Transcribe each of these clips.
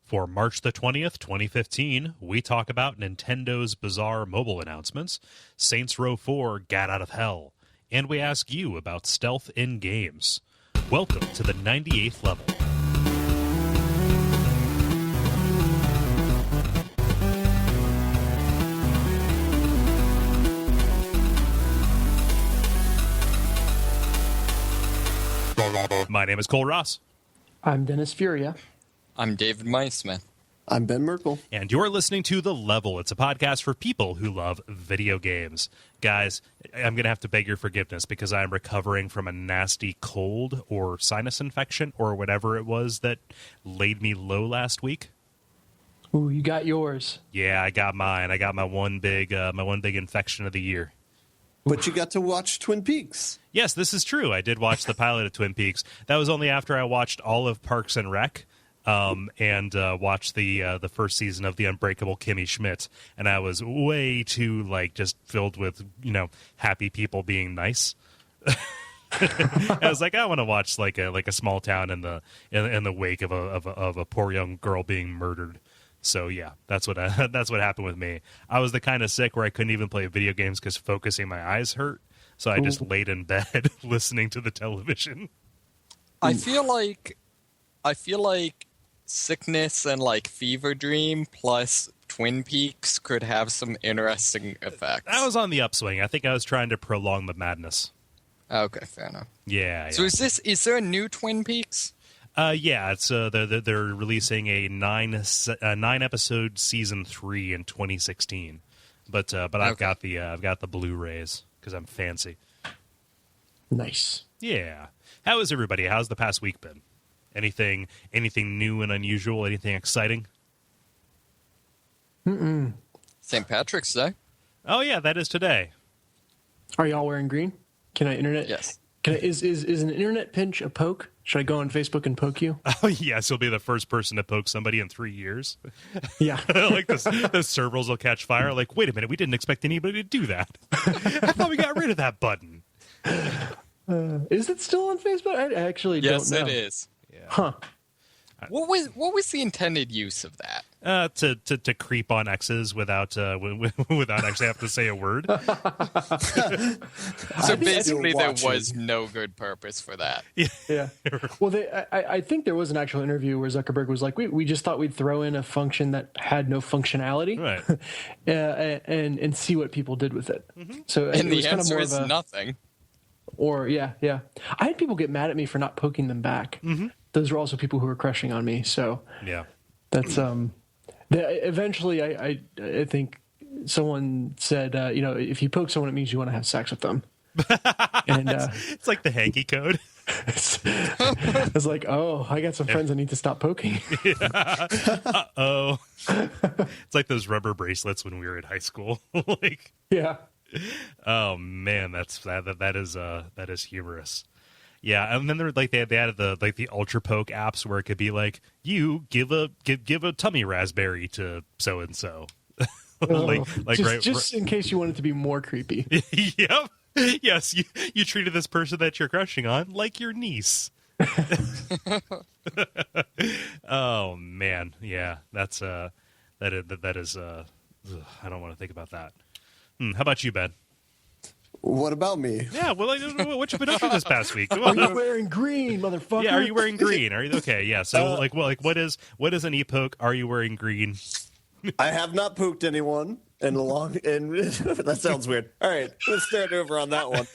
For March the 20th, 2015, we talk about Nintendo's bizarre mobile announcements, Saints Row 4 Gat Out of Hell, and we ask you about stealth in games. Welcome to the 98th level. My name is Kole Ross. I'm Dennis Furia. I'm David Meisman. I'm Ben Merkel. And you're listening to The Level. It's a podcast for people who love video games. Guys, I'm going to have to beg your forgiveness because I'm recovering from a nasty cold or sinus infection or whatever it was that laid me low last week. Ooh, you got yours. Yeah, I got mine. I got my one big infection of the year. But you got to watch Twin Peaks. Yes, this is true. I did watch the pilot of Twin Peaks. That was only after I watched all of Parks and Rec. And watched the first season of The Unbreakable Kimmy Schmidt, and I was way too just filled with happy people being nice. I was like, I want to watch like a small town in the wake of a poor young girl being murdered. So yeah, that's what happened with me. I was the kind of sick where I couldn't even play video games because focusing my eyes hurt. So I just laid in bed listening to the television. I feel like sickness and fever dream plus Twin Peaks could have some interesting effects. I was on the upswing. I think I was trying to prolong the madness. Okay, fair enough. Yeah. So is there a new Twin Peaks? Yeah, it's they're releasing a nine episode season 3 in 2016, but I've got the Blu-rays because I'm fancy. Nice. Yeah. How is everybody? How's the past week been? Anything new and unusual? Anything exciting? St. Patrick's Day. Oh yeah, that is today. Are y'all wearing green? Can I internet? Yes. Is an internet pinch a poke? Should I go on Facebook and poke you? Oh yes, you'll be the first person to poke somebody in 3 years. Yeah. The servers will catch fire. Like, wait a minute, we didn't expect anybody to do that. I thought we got rid of that button. Is it still on Facebook? I actually don't know. Yes, it is. Yeah. Huh. What was the intended use of that? To creep on exes without actually having to say a word. So basically, there was no good purpose for that. Yeah. Well, I think there was an actual interview where Zuckerberg was like, we just thought we'd throw in a function that had no functionality, right? and see what people did with it. Mm-hmm. So and the answer more is nothing. Or yeah. I had people get mad at me for not poking them back. Mm-hmm. Those were also people who were crushing on me. So yeah, that's eventually I think someone said if you poke someone it means you want to have sex with them. And it's like the hanky code. I was like, oh, I got some friends I need to stop poking. Uh-oh. It's like those rubber bracelets when we were in high school. Yeah. Oh man, that is humorous. Yeah, and then they added the Ultra Poke apps where it could be like, you give a tummy raspberry to so and so. Just in case you want it to be more creepy. Yep. Yes, you treated this person that you're crushing on like your niece. Oh man, yeah, that is I don't want to think about that. How about you, Ben? What about me? Yeah, well, what you been up to this past week? Are you wearing green, motherfucker? Yeah, are you wearing green? Are you okay? Yeah. So, what is an e-poke? Are you wearing green? I have not poked anyone in a long. And that sounds weird. All right, let's start over on that one.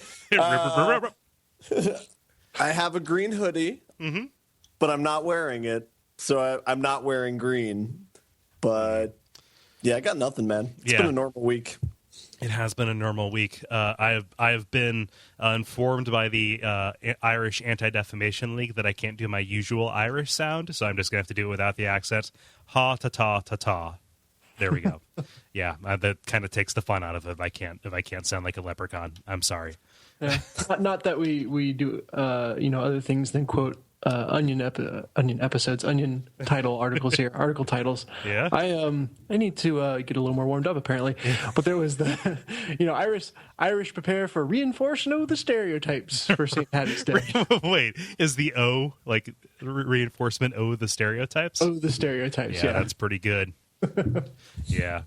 I have a green hoodie, but I'm not wearing it, so I'm not wearing green. But yeah, I got nothing, man. It's been a normal week. It has been a normal week. I have been informed by the Irish Anti-Defamation League that I can't do my usual Irish sound, so I'm just gonna have to do it without the accent. Ha ta ta ta ta. There we go. Yeah, that kind of takes the fun out of it. If I can't sound like a leprechaun, I'm sorry. Yeah. Not that we do other things than quote Onion episodes, Onion title articles here, article titles. Yeah. I need to get a little more warmed up apparently. But there was the, Irish prepare for reinforcing the stereotypes for St. Patrick's Day. Wait, is the O like reinforcement O the stereotypes? Oh, the stereotypes. Yeah, that's pretty good. Yeah.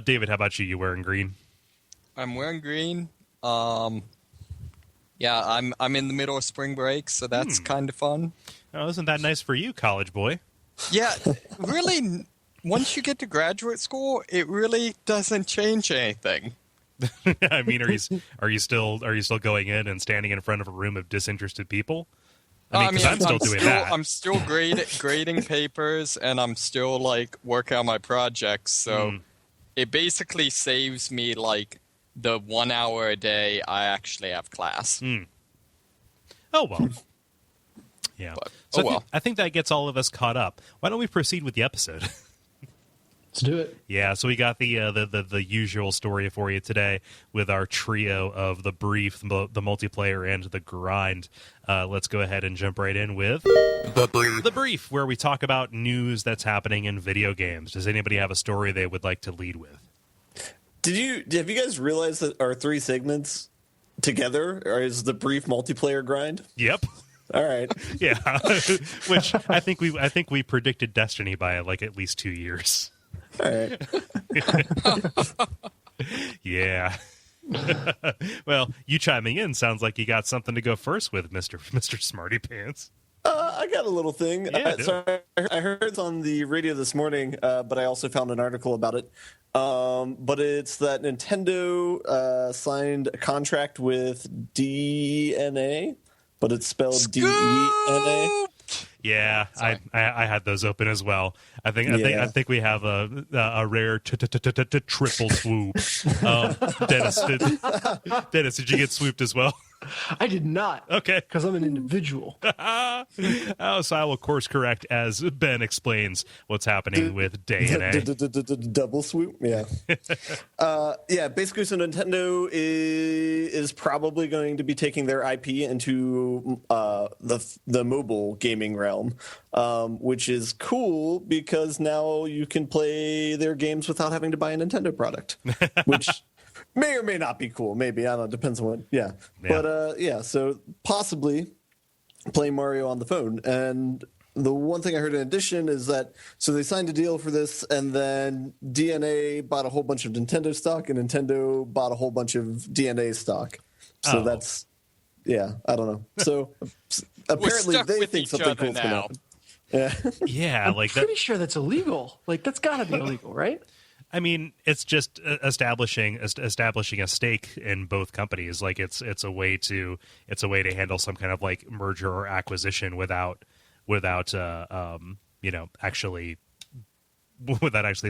David, how about you? You wearing green? I'm wearing green. Yeah, I'm in the middle of spring break, so that's kind of fun. Oh, isn't that nice for you, college boy? Yeah, really, once you get to graduate school, it really doesn't change anything. I mean, are you still going in and standing in front of a room of disinterested people? I mean, 'cause I'm still doing that. I'm still grading papers, and I'm still like working on my projects. So it basically saves me like the 1 hour a day I actually have class. Oh, well. Yeah. But, So I think that gets all of us caught up. Why don't we proceed with the episode? Let's do it. Yeah, so we got the usual story for you today with our trio of the brief, the multiplayer, and the grind. Let's go ahead and jump right in with the brief, where we talk about news that's happening in video games. Does anybody have a story they would like to lead with? Have you guys realized that our 3 segments together is the brief multiplayer grind? Yep. All right. Yeah. Which I think we predicted Destiny by like at least 2 years. All right. Yeah. Well, you chiming in sounds like you got something to go first with, Mr. Smarty Pants. I got a little thing. Yeah, so I heard it on the radio this morning, but I also found an article about it. But it's that Nintendo signed a contract with DNA, but it's spelled D-E-N-A. Yeah, I had those open as well. I think we have a rare triple swoop. Dennis, did you get swooped as well? I did not. Okay, because I'm an individual. So I will course correct as Ben explains what's happening with DNA. Double swoop, yeah. Yeah, basically, so Nintendo is probably going to be taking their IP into the mobile gaming realm, which is cool because now you can play their games without having to buy a Nintendo product, which may or may not be cool. Maybe, I don't know, depends on what. Yeah. But so possibly playing Mario on the phone. And the one thing I heard in addition is that so they signed a deal for this, and then DNA bought a whole bunch of Nintendo stock, and Nintendo bought a whole bunch of DNA stock. So that's I don't know. So apparently they think something cool's going to happen. Yeah. Yeah, I'm like pretty sure that's illegal. Like that's got to be illegal, right? I mean, it's just establishing a stake in both companies. Like it's a way to handle some kind of like merger or acquisition without actually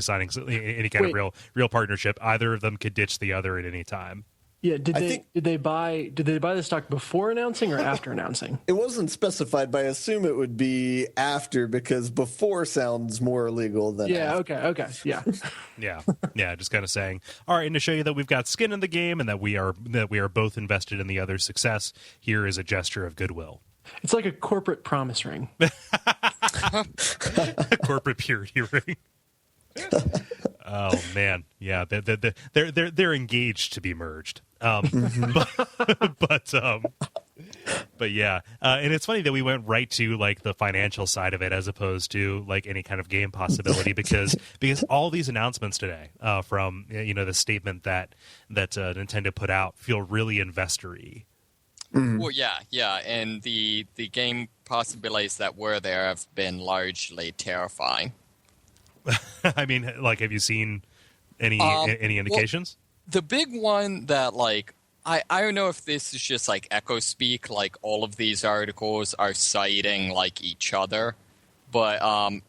signing any kind of real partnership. Either of them could ditch the other at any time. Yeah, did they buy the stock before announcing or after announcing? It wasn't specified, but I assume it would be after because before sounds more illegal than after. Okay, yeah. Yeah, just kind of saying, all right, and to show you that we've got skin in the game and that we are both invested in the other's success, here is a gesture of goodwill. It's like a corporate promise ring. A corporate purity ring. Oh man, yeah, they're engaged to be merged. But yeah, and it's funny that we went right to like the financial side of it as opposed to like any kind of game possibility because all these announcements today from the statement that Nintendo put out feel really investor-y. Well, yeah, and the game possibilities that were there have been largely terrifying. I mean, like, have you seen any indications? Well, the big one that, like, I don't know if this is just, like, echo speak, like, all of these articles are citing, like, each other. But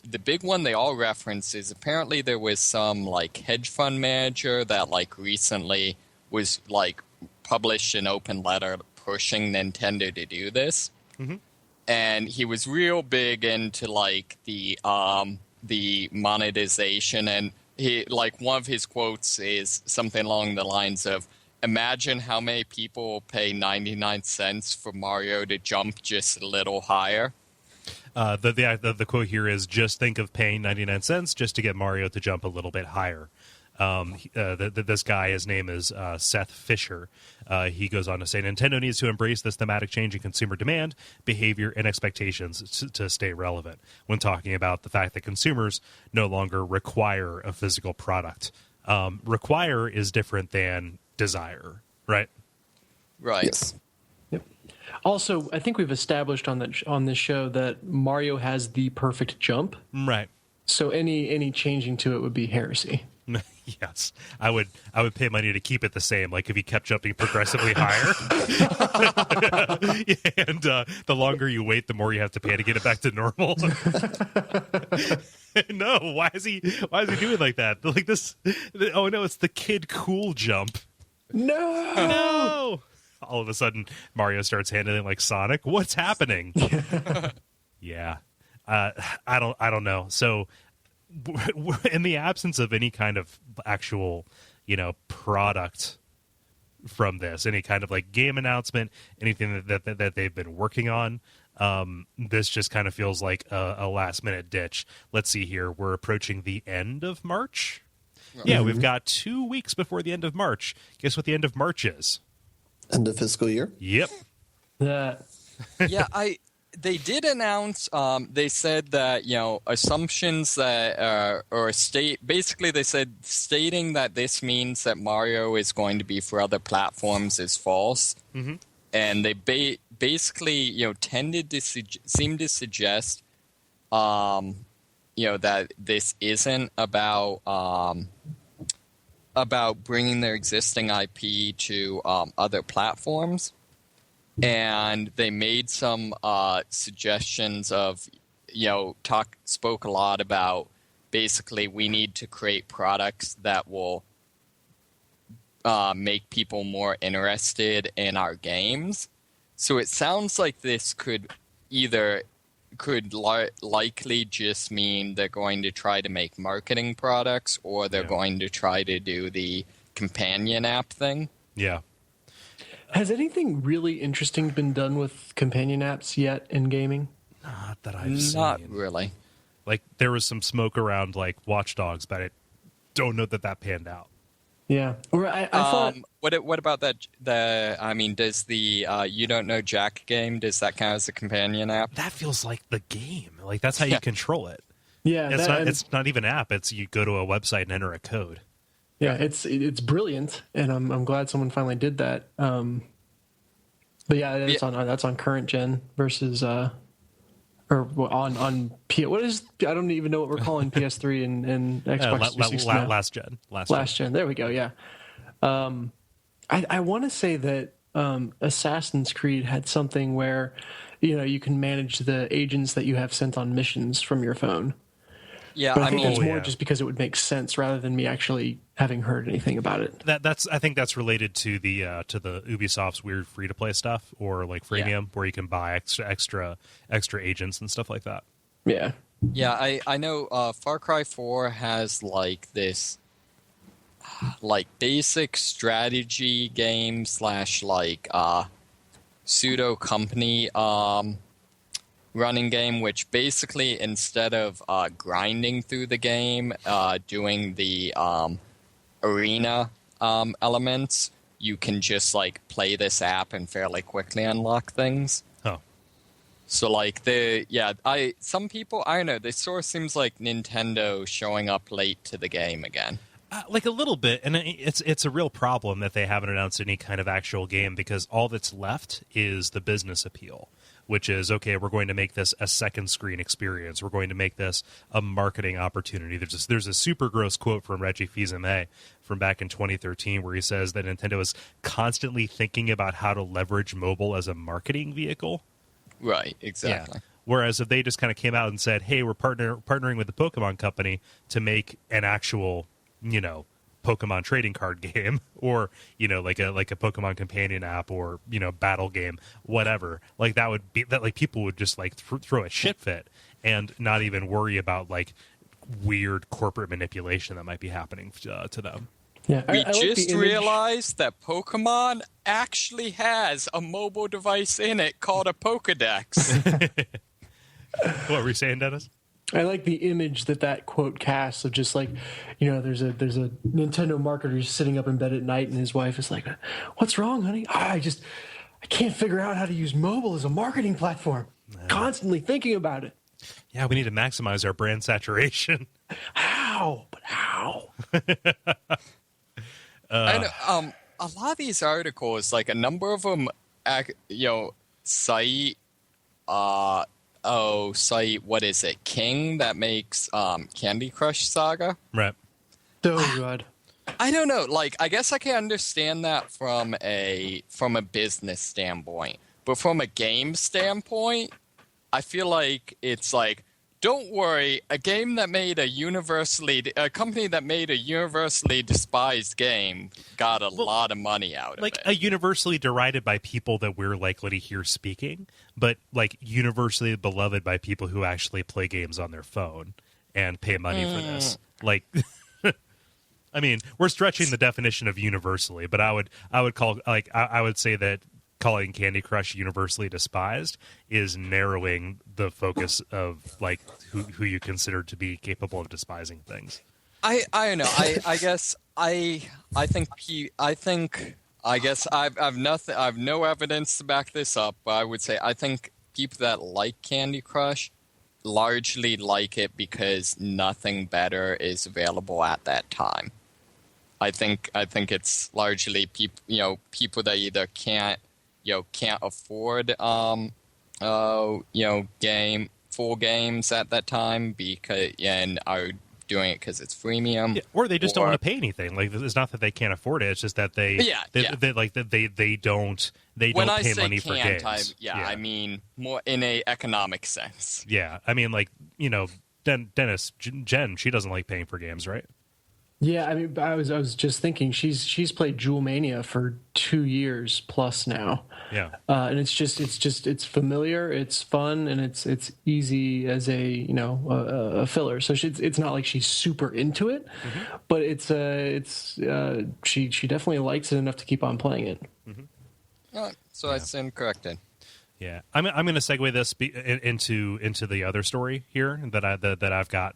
the big one they all reference is apparently there was some, like, hedge fund manager that, like, recently was, like, published an open letter pushing Nintendo to do this. Mm-hmm. And he was real big into, like, the monetization, and he like one of his quotes is something along the lines of, imagine how many people pay 99 cents for Mario to jump just a little higher. The quote here is, just think of paying 99 cents just to get Mario to jump a little bit higher. This guy, his name is Seth Fisher. He goes on to say, Nintendo needs to embrace this thematic change in consumer demand, behavior, and expectations to stay relevant when talking about the fact that consumers no longer require a physical product. Require is different than desire, right? Right. Yes. Yep. Also, I think we've established on this show that Mario has the perfect jump. Right. So any changing to it would be heresy. Yes, I would pay money to keep it the same. Like if he kept jumping progressively higher, and the longer you wait, the more you have to pay to get it back to normal. No, why is he doing like that? Like this? Oh no, it's the Kid Cool jump. No. All of a sudden, Mario starts handling like Sonic. What's happening? Yeah, I don't know. So, in the absence of any kind of actual, product from this, any kind of like game announcement, anything that they've been working on, this just kind of feels like a last minute ditch. Let's see here. We're approaching the end of March. Yeah, we've got 2 weeks before the end of March. Guess what the end of March is? End of fiscal year. Yep. Yeah, They did announce. They said that assumptions that basically they said stating that this means that Mario is going to be for other platforms is false. Mm-hmm. And they basically tended to seem to suggest that this isn't about bringing their existing IP to other platforms. And they made some suggestions of, spoke a lot about basically we need to create products that will make people more interested in our games. So it sounds like this could likely just mean they're going to try to make marketing products, or they're going to try to do the companion app thing. Yeah. Has anything really interesting been done with companion apps yet in gaming? Not that I've seen. Not really. Like there was some smoke around like Watch Dogs, but I don't know that panned out. Yeah. Or I thought. What about that? Does the You Don't Know Jack game, does that count as a companion app? That feels like the game. Like that's how you control it. Yeah. It's not even an app. It's you go to a website and enter a code. Yeah, it's brilliant, and I'm glad someone finally did that. But yeah, that's on current gen versus on P. What is, I don't even know what we're calling PS3 and Xbox 360 now. Last gen. There we go. Yeah. I want to say that Assassin's Creed had something where you can manage the agents that you have sent on missions from your phone. Yeah, but I think it's more just because it would make sense rather than me actually having heard anything about it. I think that's related to the Ubisoft's weird free to play stuff, or like freemium, where you can buy extra agents and stuff like that. Yeah. Yeah, I know Far Cry 4 has like this like basic strategy game / pseudo company running game, which basically instead of grinding through the game, doing the arena elements, you can just like play this app and fairly quickly unlock things. Oh. So like some people, I don't know, this sort of seems like Nintendo showing up late to the game again. Like a little bit, and it's a real problem that they haven't announced any kind of actual game, because all that's left is the business appeal, which is, okay, we're going to make this a second screen experience. We're going to make this a marketing opportunity. There's a super gross quote from Reggie Fils-Aimé from back in 2013 where he says that Nintendo is constantly thinking about how to leverage mobile as a marketing vehicle. Right, exactly. Yeah. Whereas if they just kind of came out and said, hey, we're partnering with the Pokemon Company to make an actual, Pokemon trading card game, or like a Pokemon companion app, or battle game, whatever, like that would be that, like people would just like throw a shit fit and not even worry about like weird corporate manipulation that might be happening to them. Yeah, we just realized that Pokemon actually has a mobile device in it called a Pokedex. What were you saying, Dennis? I like the image that quote casts of just like, there's a Nintendo marketer who's sitting up in bed at night and his wife is like, "What's wrong, honey? I can't figure out how to use mobile as a marketing platform. Constantly thinking about it." Yeah, we need to maximize our brand saturation. How? But how? I know, a lot of these articles, like a number of them, cite, what is it, King that makes Candy Crush Saga? Right. So good. I don't know. Like, I guess I can understand that from a business standpoint, but from a game standpoint, I feel like it's like, don't worry, a company that made a universally despised game got a lot of money out of it. Like a universally derided by people that we're likely to hear speaking, but like universally beloved by people who actually play games on their phone and pay money for this. Like, I mean, we're stretching the definition of universally, but I would call, like, I would say that calling Candy Crush universally despised is narrowing the focus of like who you consider to be capable of despising things. I don't know. I guess I guess I've nothing. I've no evidence to back this up, but I would say I think people that like Candy Crush largely like it because nothing better is available at that time. I think it's largely people that either can't afford full games at that time and are doing it because it's freemium, or they just don't want to pay anything. Like, it's not that they can't afford it; it's just that they don't pay money for games. I mean more in a economic sense. Yeah, I mean, like, Dennis, Jen, she doesn't like paying for games, right? Yeah, I mean, I was just thinking she's played Jewel Mania for 2 years plus now. Yeah, and it's familiar, it's fun, and it's easy as a filler. So it's not like she's super into it, but she definitely likes it enough to keep on playing it. So I stand corrected. Yeah, I'm going to segue this into the other story here that I've got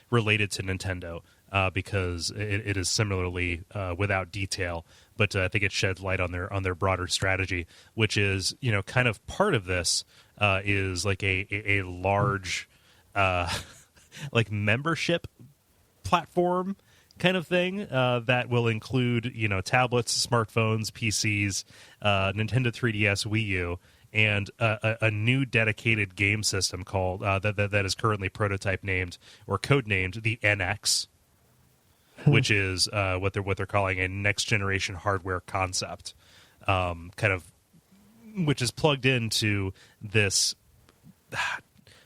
related to Nintendo. Because it is similarly without detail, but I think it sheds light on their broader strategy, which is, kind of part of this is like a large like membership platform kind of thing that will include tablets, smartphones, PCs, Nintendo 3DS, Wii U, and a new dedicated game system called that is currently prototype named or codenamed the NX. Which is what they're calling a next generation hardware concept, which is plugged into this,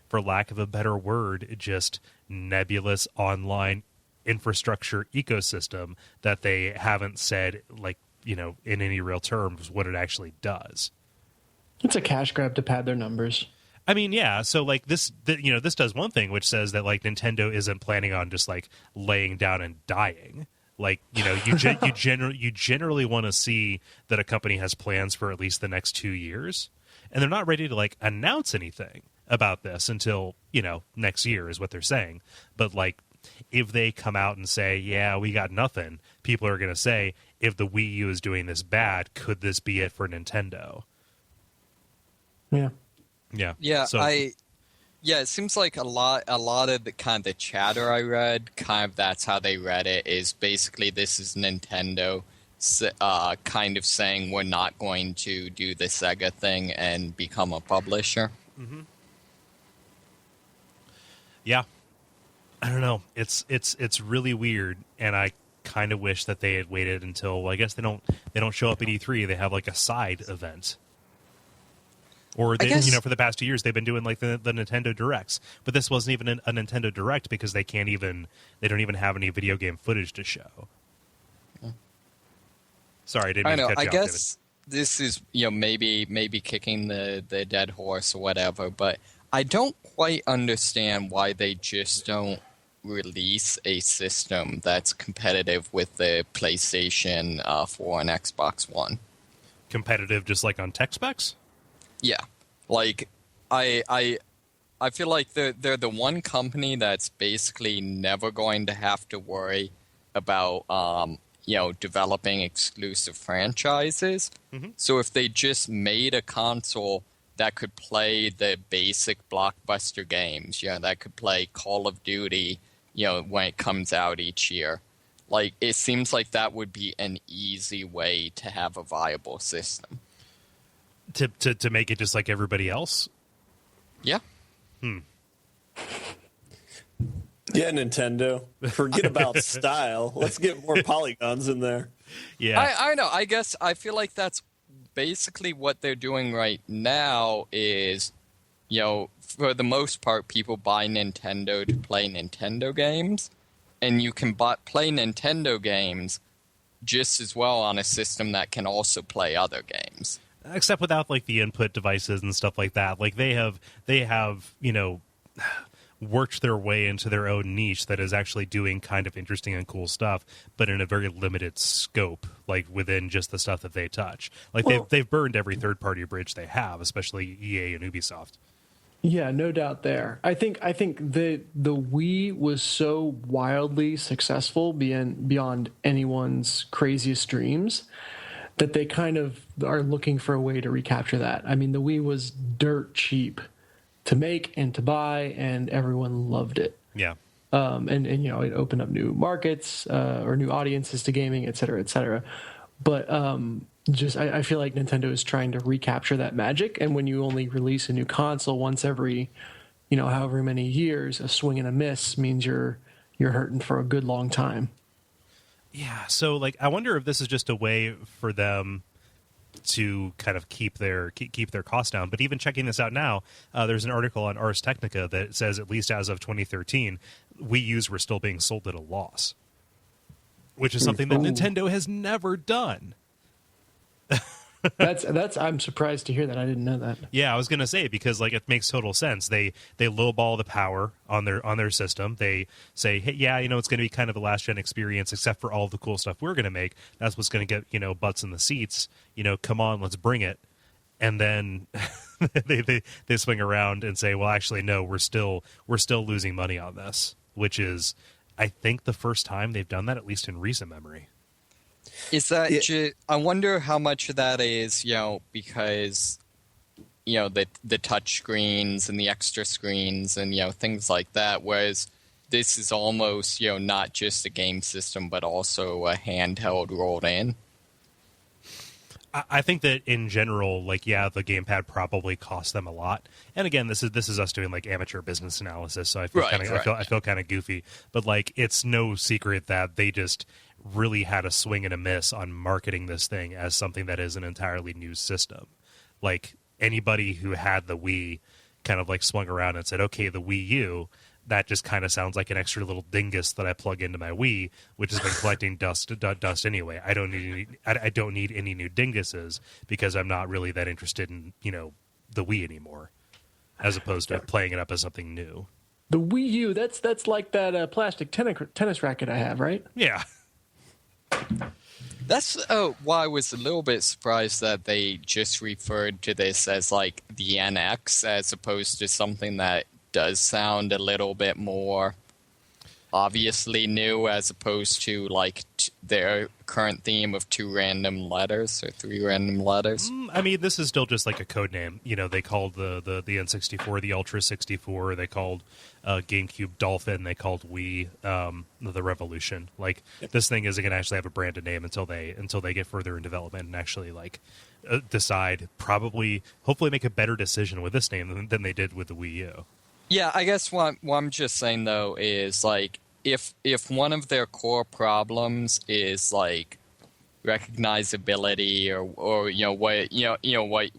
for lack of a better word, just nebulous online infrastructure ecosystem that they haven't said, like, in any real terms what it actually does. It's a cash grab to pad their numbers. I mean, yeah. So, like, this does one thing, which says that, like, Nintendo isn't planning on just like laying down and dying. Like, you generally want to see that a company has plans for at least the next 2 years, and they're not ready to like announce anything about this until next year is what they're saying. But like, if they come out and say, "Yeah, we got nothing," people are going to say, "If the Wii U is doing this bad, could this be it for Nintendo?" Yeah. Yeah, so, it seems like a lot of the kind of the chatter I read, kind of that's how they read it, is basically this is Nintendo kind of saying we're not going to do the Sega thing and become a publisher. Mm-hmm. Yeah. I don't know. It's really weird, and I kind of wish that they had waited until, I guess they don't show up at E3. They have like a side event. Or they, for the past 2 years, they've been doing like the Nintendo Directs, but this wasn't even a Nintendo Direct because they don't even have any video game footage to show. Sorry, I didn't mean to cut you off, David. I guess this is maybe kicking the dead horse or whatever, but I don't quite understand why they just don't release a system that's competitive with the PlayStation 4 and Xbox One. Competitive, just like on tech specs? Yeah, like I I feel like they're the one company that's basically never going to have to worry about developing exclusive franchises. Mm-hmm. So if they just made a console that could play the basic blockbuster games, that could play Call of Duty, when it comes out each year, like it seems like that would be an easy way to have a viable system. To make it just like everybody else? Yeah. Yeah, Nintendo. Forget about style. Let's get more polygons in there. Yeah. I know. I guess I feel like that's basically what they're doing right now is, for the most part, people buy Nintendo to play Nintendo games. And you can play Nintendo games just as well on a system that can also play other games. Except without like the input devices and stuff like that. Like they have worked their way into their own niche that is actually doing kind of interesting and cool stuff, but in a very limited scope, like within just the stuff that they touch. Like they've burned every third party bridge they have, especially EA and Ubisoft. Yeah, no doubt there. I think the Wii was so wildly successful beyond anyone's craziest dreams that they kind of are looking for a way to recapture that. I mean, the Wii was dirt cheap to make and to buy, and everyone loved it. Yeah. And it opened up new markets or new audiences to gaming, et cetera, et cetera. But I feel like Nintendo is trying to recapture that magic. And when you only release a new console once every, however many years, a swing and a miss means you're hurting for a good long time. Yeah. So like, I wonder if this is just a way for them to kind of keep their costs down. But even checking this out now, there's an article on Ars Technica that says at least as of 2013, Wii U's were still being sold at a loss, which is something that Nintendo has never done. That's I'm surprised to hear that. I didn't know that. Yeah, I was gonna say, because like it makes total sense. They lowball the power on their system. They say, hey, yeah, it's gonna be kind of a last gen experience, except for all the cool stuff we're gonna make. That's what's gonna get butts in the seats. Come on, let's bring it. And then they swing around and say, well, actually, no, we're still losing money on this, which is, I think, the first time they've done that, at least in recent memory. Is that I wonder how much of that is, because, the touch screens and the extra screens and, things like that, whereas this is almost, not just a game system, but also a handheld rolled in. I think that in general, like, yeah, the gamepad probably cost them a lot. And again, this is us doing like amateur business analysis, so I feel I feel kind of goofy. But like, it's no secret that they just really had a swing and a miss on marketing this thing as something that is an entirely new system. Like, anybody who had the Wii kind of like swung around and said, okay, the Wii U, that just kind of sounds like an extra little dingus that I plug into my Wii, which has been collecting dust anyway. I don't need any new dinguses because I'm not really that interested in the Wii anymore, as opposed to playing it up as something new. The Wii U, that's like that plastic tennis racket I have, right? Yeah. That's why I was a little bit surprised that they just referred to this as like the NX as opposed to something that does sound a little bit more obviously new, as opposed to like their current theme of 2 random letters or 3 random letters. I mean, this is still just like a code name. They called the N64 the Ultra 64. They called GameCube Dolphin. They called Wii the Revolution. Like, this thing isn't going to actually have a branded name until they get further in development and actually like decide, hopefully make a better decision with this name than they did with the Wii U. Yeah, I guess what I'm just saying though is like, if one of their core problems is like recognizability or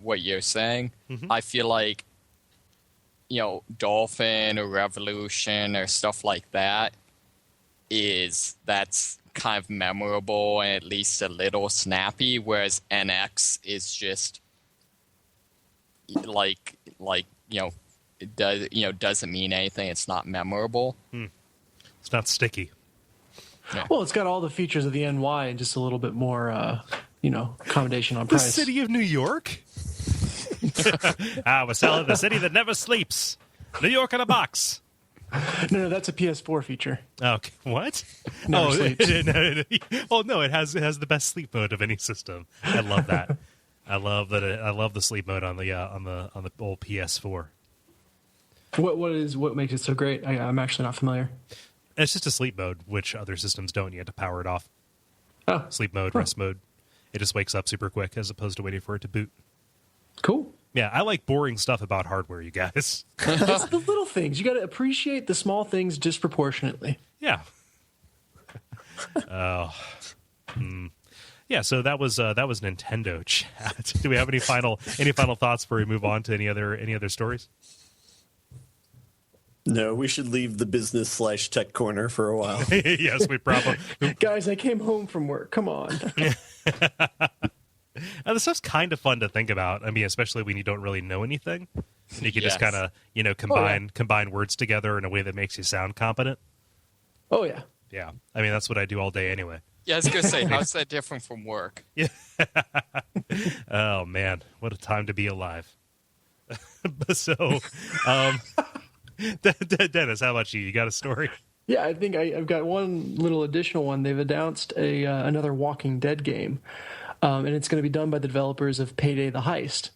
what you're saying, mm-hmm. I feel like Dolphin or Revolution or stuff like that's kind of memorable and at least a little snappy, whereas NX is just like it doesn't mean anything. It's not memorable. It's not sticky. Yeah. Well, it's got all the features of the NY and just a little bit more, accommodation on price. The city of New York? We're selling the city that never sleeps. New York in a box. No, that's a PS4 feature. Okay, what? Never sleeps. No, it has the best sleep mode of any system. I love that. I love the sleep mode on the old PS4. What makes it so great? I'm actually not familiar. It's just a sleep mode, which other systems don't. You have to power it off. Oh, sleep mode, rest mode. It just wakes up super quick as opposed to waiting for it to boot. Cool. Yeah, I like boring stuff about hardware, you guys. It's the little things. You got to appreciate the small things disproportionately. Yeah. Yeah, so that was Nintendo chat. Do we have any final thoughts before we move on to any other stories? No, we should leave the business/tech corner for a while. Yes, we probably. Guys, I came home from work. Come on. This stuff's kind of fun to think about. I mean, especially when you don't really know anything, and you can just kind of combine words together in a way that makes you sound competent. Oh yeah. Yeah, I mean that's what I do all day anyway. Yeah, I was gonna say, how's that different from work? Yeah. Oh man, what a time to be alive. So, Dennis, how about you? You got a story? Yeah, I think I've got one little additional one. They've announced another Walking Dead game, and it's going to be done by the developers of Payday the Heist.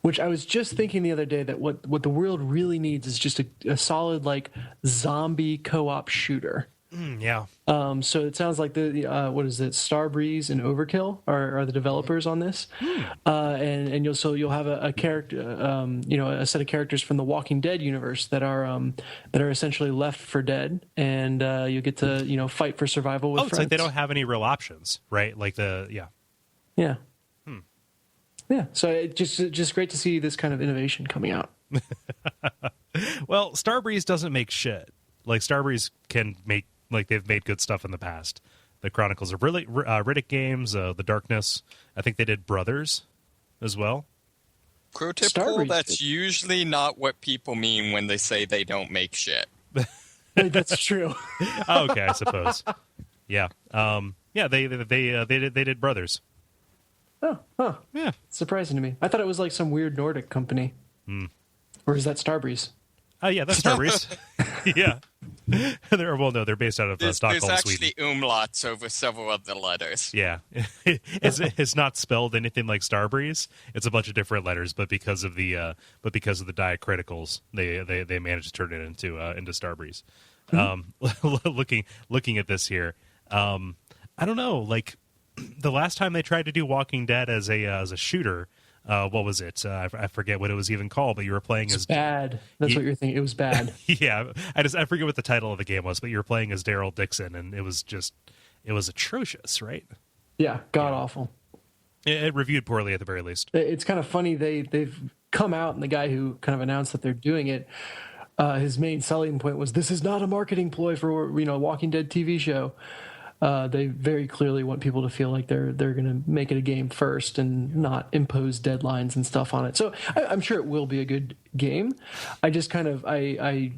Which I was just thinking the other day that what the world really needs is just a solid like zombie co-op shooter. Yeah. So it sounds like the what is it? Starbreeze and Overkill are the developers on this, and you'll have a character, a set of characters from the Walking Dead universe that are essentially left for dead, and you get to fight for survival with friends. It's like they don't have any real options, right? Like yeah. Yeah. So it's just great to see this kind of innovation coming out. Well, Starbreeze doesn't make shit. Like Starbreeze can make. Like they've made good stuff in the past. The Chronicles of Riddick games, The Darkness. I think they did Brothers as well. Pro tip, Cole, that's usually not what people mean when they say they don't make shit. That's true. Okay, I suppose. Yeah. They did Brothers. Oh, huh. Yeah. Surprising to me. I thought it was like some weird Nordic company. Or is that Starbreeze? Yeah, that's Starbreeze. Yeah. They're based out of Stockholm, There's actually Sweden. umlauts over several of the letters. Yeah. It's not spelled anything like Starbreeze. It's a bunch of different letters, but because of the diacriticals, they managed to turn it into Starbreeze. Looking at this here, I don't know. Like the last time they tried to do Walking Dead as a shooter. What was it? I forget what it was even called, but you were playing as bad. That's what you're thinking. It was bad. Yeah, I forget what the title of the game was, but you were playing as Daryl Dixon, and it was atrocious, right? Yeah, god awful. It reviewed poorly at the very least. It's kind of funny they've come out, and the guy who kind of announced that they're doing it, his main selling point was this is not a marketing ploy for Walking Dead TV show. They very clearly want people to feel like they're going to make it a game first and not impose deadlines and stuff on it. So I'm sure it will be a good game. I just kind of I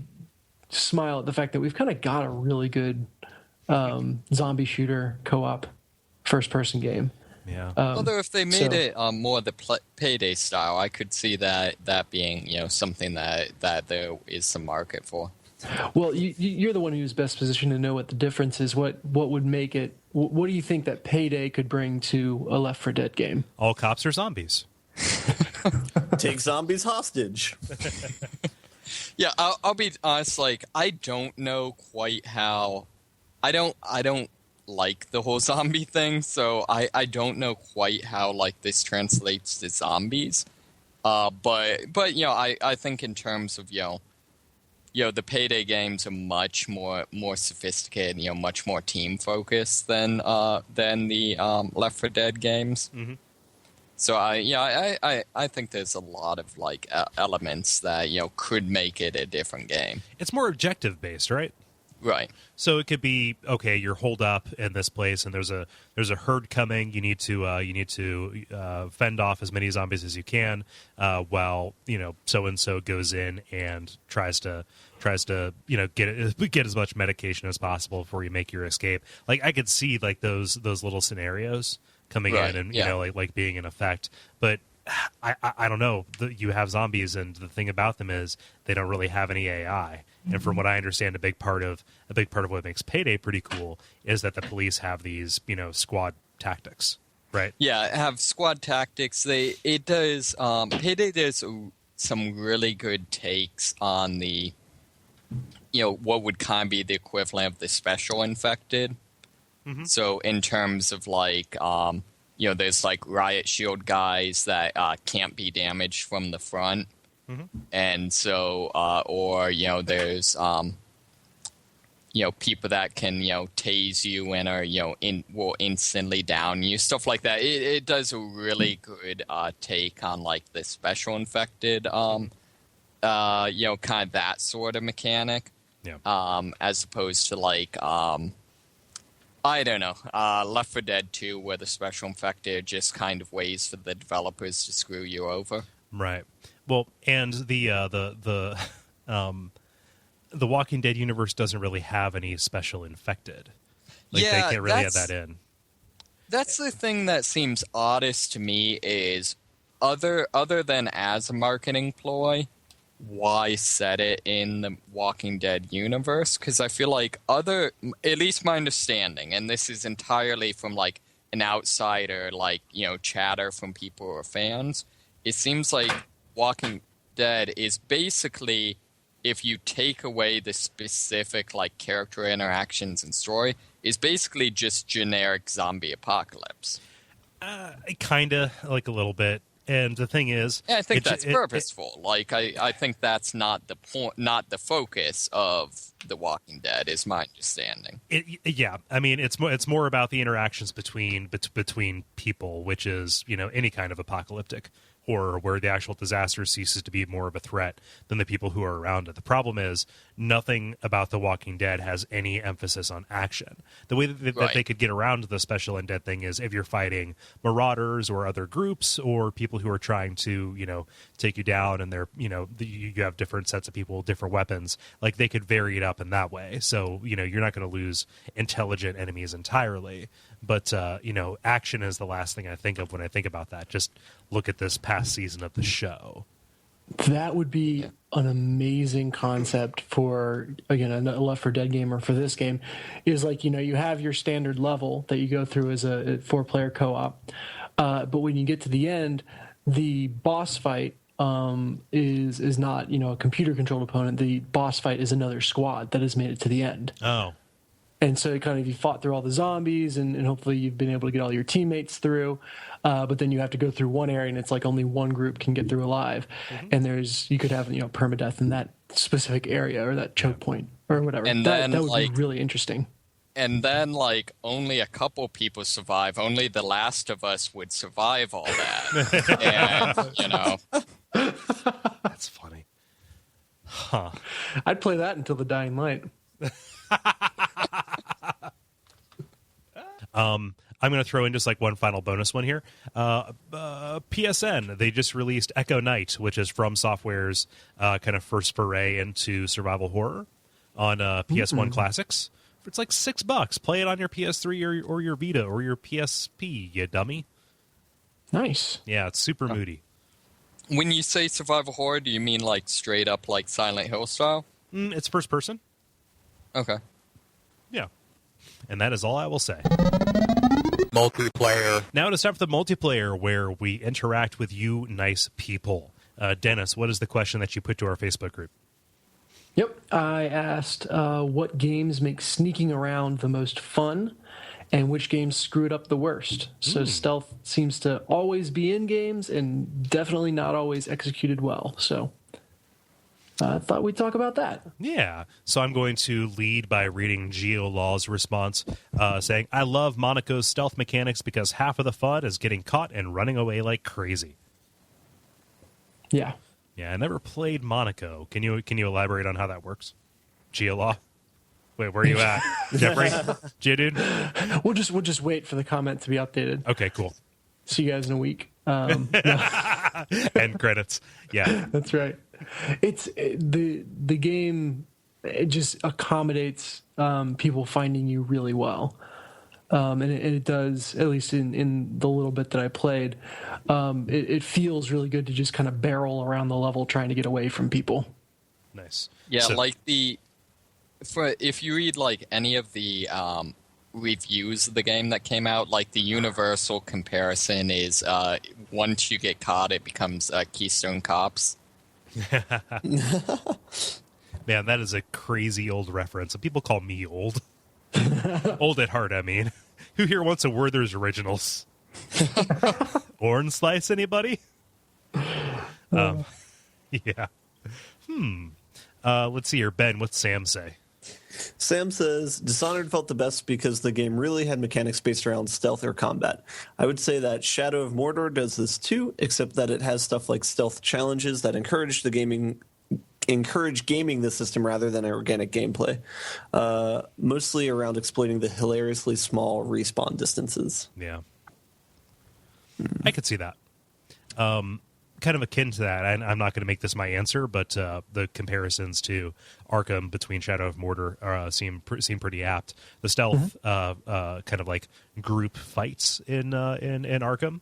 smile at the fact that we've kind of got a really good zombie shooter co-op first-person game. Yeah. Although if they made it more the Payday style, I could see that being something that there is some market for. Well, you're the one who's best positioned to know what the difference is. What would make it? What do you think that Payday could bring to a Left 4 Dead game? All cops are zombies. Take zombies hostage. Yeah, I'll be honest. Like, I don't know quite how. I don't like the whole zombie thing, so I don't know quite how like this translates to zombies. But I think in terms of the Payday games are much more sophisticated, much more team focused than the Left 4 Dead games. Mm-hmm. So I think there's a lot of like elements that could make it a different game. It's more objective based, right? Right. So it could be okay. You're holed up in this place, and there's a herd coming. You need to fend off as many zombies as you can, while so and so goes in and tries to get as much medication as possible before you make your escape. Like I could see like those little scenarios coming in and like being in effect. But I don't know. You have zombies, and the thing about them is they don't really have any AI. And from what I understand, a big part of what makes Payday pretty cool is that the police have these, squad tactics, right? Yeah, have squad tactics. Payday does some really good takes on the, what would kind of be the equivalent of the special infected. Mm-hmm. So in terms of like, there's like riot shield guys that can't be damaged from the front. Mm-hmm. And so, there's, people that can, tase you and are, will instantly down you, stuff like that. It does a really good take on like the special infected, kind of that sort of mechanic. Yeah. As opposed to like, I don't know, Left 4 Dead 2, where the special infected just kind of ways for the developers to screw you over. Right. Well, and the Walking Dead universe doesn't really have any special infected. Like, they can't really add that in. That's the thing that seems oddest to me is other than as a marketing ploy, why set it in the Walking Dead universe? Because I feel like at least my understanding, and this is entirely from like an outsider, like, chatter from people who are fans, it seems like Walking Dead is basically, if you take away the specific like character interactions and story, is basically just generic zombie apocalypse. Kinda, like a little bit. And the thing is, I think that's purposeful. I think that's not the point, not the focus of The Walking Dead, is my understanding. Yeah, I mean, it's more about the interactions between people, which is any kind of apocalyptic horror where the actual disaster ceases to be more of a threat than the people who are around it. The problem is nothing about The Walking Dead has any emphasis on action. The way that they could get around the special undead thing is if you're fighting marauders or other groups or people who are trying to, take you down, and they're, you have different sets of people, different weapons, like they could vary it up in that way. So, you're not going to lose intelligent enemies entirely. But, action is the last thing I think of when I think about that. Just look at this past season of the show. That would be an amazing concept for, again, a Left 4 Dead game, or for this game, is like, you have your standard level that you go through as a 4-player co-op. But when you get to the end, the boss fight is not, a computer-controlled opponent. The boss fight is another squad that has made it to the end. Oh. And so kind of you fought through all the zombies, and hopefully you've been able to get all your teammates through. But then you have to go through one area, and it's like only one group can get through alive. Mm-hmm. And you could have permadeath in that specific area or that choke point or whatever. And that would be really interesting. And then only a couple people survive. Only The Last of Us would survive all that. And that's funny. Huh? I'd play that until the dying light. I'm going to throw in just one final bonus one here. PSN, they just released Echo Night, which is From Software's kind of first foray into survival horror on PS1 Classics. It's like $6. Play it on your PS3 or your Vita or your PSP, you dummy. Nice. Yeah, it's super moody. When you say survival horror, do you mean straight up Silent Hill style? It's first person. Okay. Yeah. And that is all I will say. Multiplayer. Now it is time for the multiplayer, where we interact with you nice people. Dennis, what is the question that you put to our Facebook group? Yep. I asked what games make sneaking around the most fun and which games screw it up the worst. So stealth seems to always be in games and definitely not always executed well. So I thought we'd talk about that. Yeah. So I'm going to lead by reading GeoLaw's response, saying, I love Monaco's stealth mechanics because half of the fun is getting caught and running away like crazy. Yeah. Yeah, I never played Monaco. Can you elaborate on how that works? GeoLaw? Wait, where are you at? Jeffrey? Geodude? We'll just wait for the comment to be updated. Okay, cool. See you guys in a week. End credits. Yeah. That's right. It's the game. It just accommodates people finding you really well. and it does, at least in the little bit that I played, it feels really good to just kind of barrel around the level trying to get away from people. Nice. Yeah, if you read like any of the reviews of the game that came out, like the universal comparison is once you get caught, it becomes Keystone Cops. Man, that is a crazy old reference. And people call me old. Old at heart, I mean. Who here wants a Werther's Originals? Orange Slice, anybody? Yeah. Let's see here. Ben, what's Sam say? Sam says, Dishonored felt the best because the game really had mechanics based around stealth or combat. I would say that Shadow of Mordor does this too, except that it has stuff like stealth challenges that encourage gaming the system rather than organic gameplay, mostly around exploiting the hilariously small respawn distances. Yeah. I could see that. Kind of akin to that, I'm not going to make this my answer, but the comparisons to Arkham between Shadow of Mordor seem pretty apt. The stealth kind of like group fights in Arkham,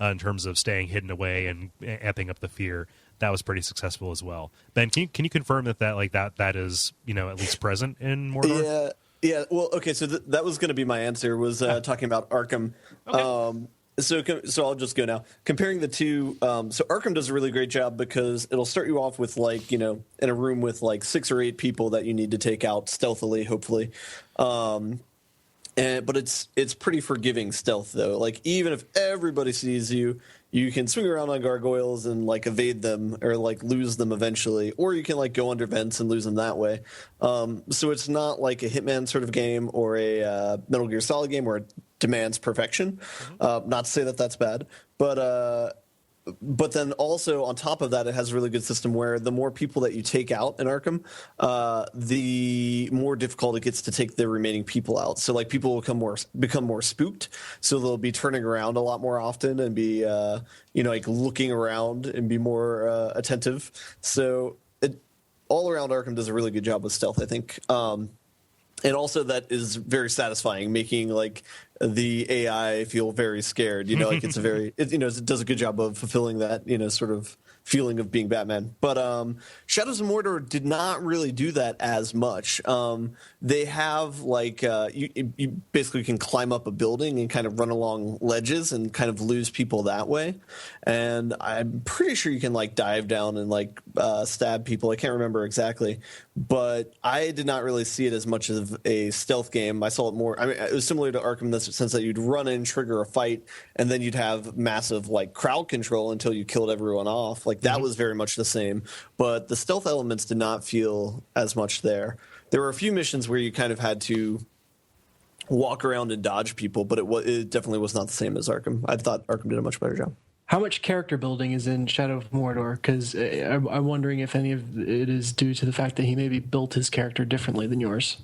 in terms of staying hidden away and amping up the fear, that was pretty successful as well. Ben, can you confirm that is at least present in Mordor? Yeah. Well, okay. So that was going to be my answer. Was talking about Arkham. Okay. So I'll just go now. Comparing the two, so Arkham does a really great job because it'll start you off with in a room with 6 or 8 people that you need to take out stealthily, hopefully. But it's pretty forgiving stealth though. Like even if everybody sees you, you can swing around on gargoyles and evade them or lose them eventually, or you can go under vents and lose them that way. So it's not like a Hitman sort of game or a Metal Gear Solid game where it demands perfection. Not to say that that's bad, but then also on top of that, it has a really good system where the more people that you take out in Arkham, the more difficult it gets to take the remaining people out. So people will become more spooked. So they'll be turning around a lot more often and be looking around and be more attentive. So all around Arkham does a really good job with stealth, I think. And also that is very satisfying, making the AI feel very scared. It does a good job of fulfilling that, sort of feeling of being Batman. But Shadows of Mordor did not really do that as much. They have you basically can climb up a building and kind of run along ledges and kind of lose people that way. And I'm pretty sure you can dive down and stab people. I can't remember exactly, but I did not really see it as much of a stealth game. I saw it more. I mean, it was similar to Arkham in the sense that you'd run in, trigger a fight, and then you'd have massive crowd control until you killed everyone off. That was very much the same, but the stealth elements did not feel as much there. There were a few missions where you kind of had to walk around and dodge people, but it definitely was not the same as Arkham. I thought Arkham did a much better job. How much character building is in Shadow of Mordor? Because I'm wondering if any of it is due to the fact that he maybe built his character differently than yours.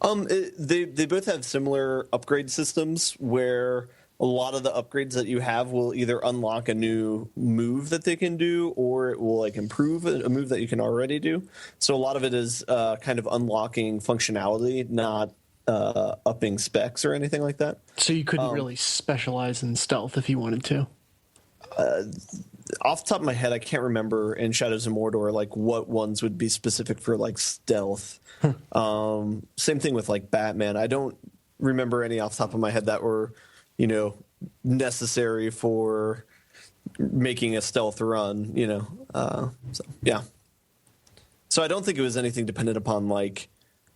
They both have similar upgrade systems where a lot of the upgrades that you have will either unlock a new move that they can do, or it will improve a move that you can already do. So a lot of it is kind of unlocking functionality, not upping specs or anything like that. So you couldn't really specialize in stealth if you wanted to? Off the top of my head, I can't remember in Shadows of Mordor what ones would be specific for stealth. Same thing with Batman. I don't remember any off the top of my head that were necessary for making a stealth run. So yeah. So I don't think it was anything dependent upon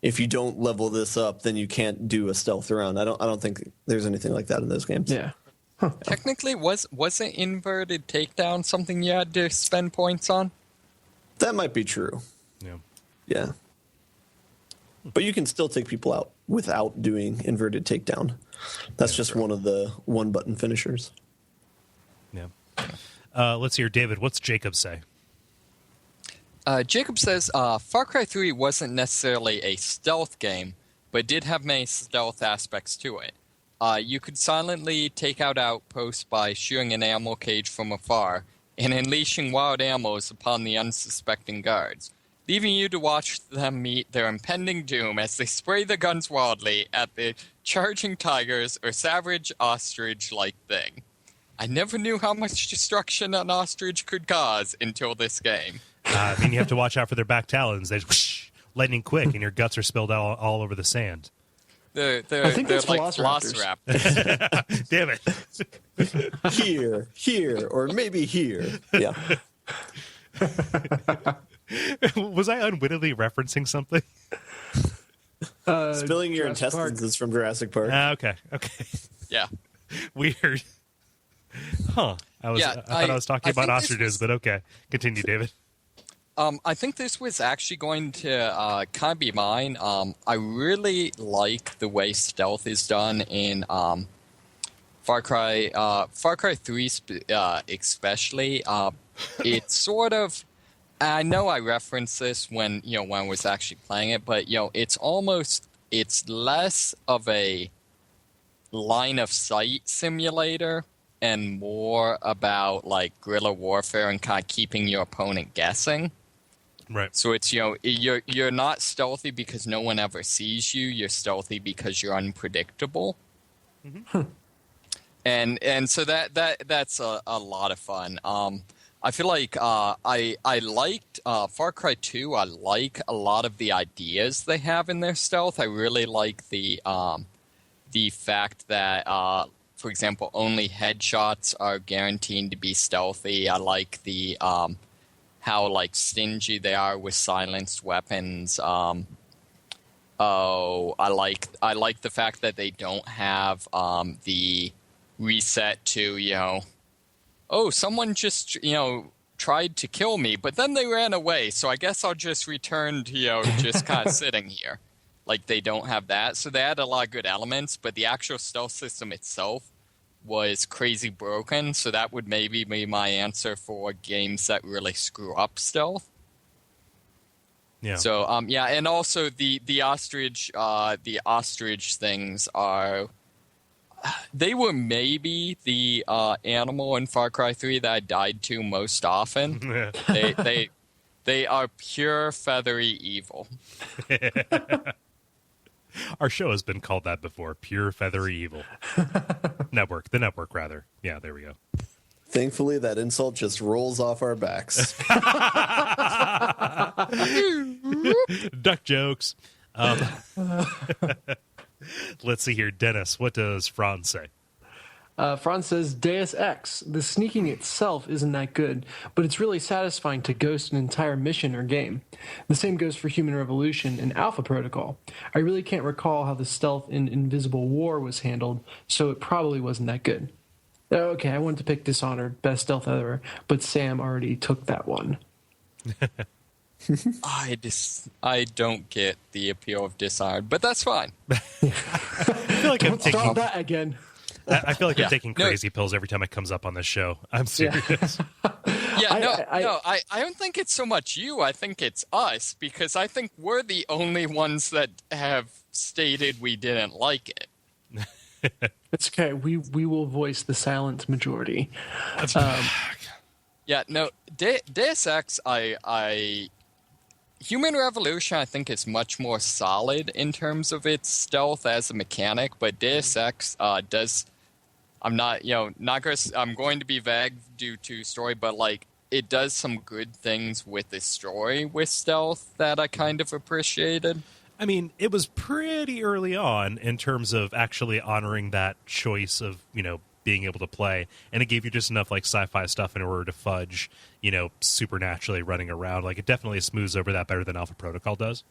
if you don't level this up, then you can't do a stealth run. I don't think there's anything like that in those games. Yeah. Huh. Technically, wasn't inverted takedown something you had to spend points on? That might be true. Yeah. Yeah. But you can still take people out without doing inverted takedown. That's just one of the one-button finishers. Yeah. Let's hear, David, what's Jacob say? Jacob says, Far Cry 3 wasn't necessarily a stealth game, but did have many stealth aspects to it. You could silently take out outposts by shooting an ammo cage from afar and unleashing wild ammos upon the unsuspecting guards. leaving you to watch them meet their impending doom as they spray the guns wildly at the charging tigers or savage ostrich-like thing. I never knew how much destruction an ostrich could cause until this game. I mean, you have to watch out for their back talons. They whoosh, lightning quick, and your guts are spilled all over the sand. They're think like that's velociraptors. velociraptors. Damn it. Here, or maybe here. Yeah. Was I unwittingly referencing something? Spilling your Jurassic intestines Park. is from Jurassic Park. Okay. Yeah. Weird. Huh. I thought I was talking about ostriches, but okay. Continue, David. I think this was actually going to kind of be mine. I really like the way stealth is done in Far Cry 3 especially. It's sort of, I know I referenced this when I was actually playing it, but it's less of a line of sight simulator and more about like guerrilla warfare and kind of keeping your opponent guessing. Right. So it's you're not stealthy because no one ever sees you. You're stealthy because you're unpredictable. Mm-hmm. And so that's a lot of fun. I feel like I liked Far Cry 2. I like a lot of the ideas they have in their stealth. I really like the fact that for example, only headshots are guaranteed to be stealthy. I like the how like stingy they are with silenced weapons. I like the fact that they don't have the reset to someone just tried to kill me, but then they ran away, so I guess I'll just return to just kind of sitting here. Like they don't have that, so they had a lot of good elements, but the actual stealth system itself was crazy broken, so that would maybe be my answer for games that really screw up stealth. Yeah. So and also the ostrich things are, they were maybe the animal in Far Cry 3 that I died to most often. They are pure feathery evil. Our show has been called that before. Pure feathery evil. The network, rather. Yeah, there we go. Thankfully, that insult just rolls off our backs. Duck jokes. Let's see here. Dennis, what does Franz say? Franz says, Deus Ex. The sneaking itself isn't that good, but it's really satisfying to ghost an entire mission or game. The same goes for Human Revolution and Alpha Protocol. I really can't recall how the stealth in Invisible War was handled, so it probably wasn't that good. Okay, I wanted to pick Dishonored, best stealth ever, but Sam already took that one. I don't get the appeal of Dishonored, but that's fine. I feel like Don't start that again. I feel like I'm taking crazy pills every time it comes up on this show. I'm serious. I don't think it's so much you. I think it's us, because I think we're the only ones that have stated we didn't like it. It's okay. We will voice the silent majority. Deus Ex, Human Revolution, I think, is much more solid in terms of its stealth as a mechanic, but Deus Ex does. I'm going to be vague due to story, but like it does some good things with the story with stealth that I kind of appreciated. I mean, it was pretty early on in terms of actually honoring that choice of, being able to play, and it gave you just enough like sci-fi stuff in order to fudge, supernaturally running around. Like it definitely smooths over that better than Alpha Protocol does.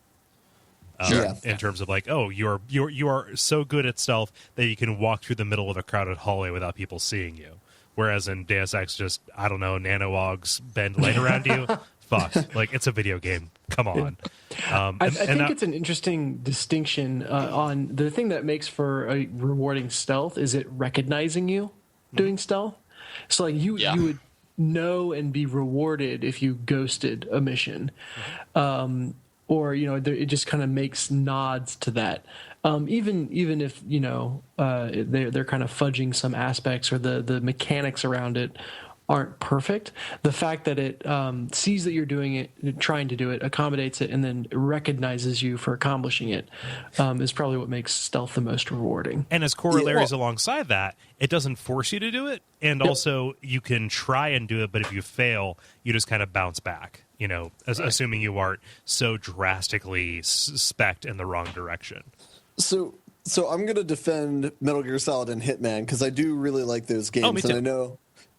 In terms of like, you are so good at stealth that you can walk through the middle of a crowded hallway without people seeing you. Whereas in Deus Ex, just, I don't know, nanowogs bend light around you. Fuck. Like, it's a video game. Come on. I think it's an interesting distinction on the thing that makes for a rewarding stealth is it recognizing you doing stealth. So, like, you would know and be rewarded if you ghosted a mission. Or, it just kind of makes nods to that. Even if, they're kind of fudging some aspects or the mechanics around it aren't perfect. The fact that it sees that you're doing it, trying to do it, accommodates it, and then recognizes you for accomplishing it is probably what makes stealth the most rewarding. And as corollaries alongside that, it doesn't force you to do it, and also you can try and do it, but if you fail, you just kind of bounce back, assuming you aren't so drastically spec'd in the wrong direction. So I'm going to defend Metal Gear Solid and Hitman because I do really like those games. Oh, me too. And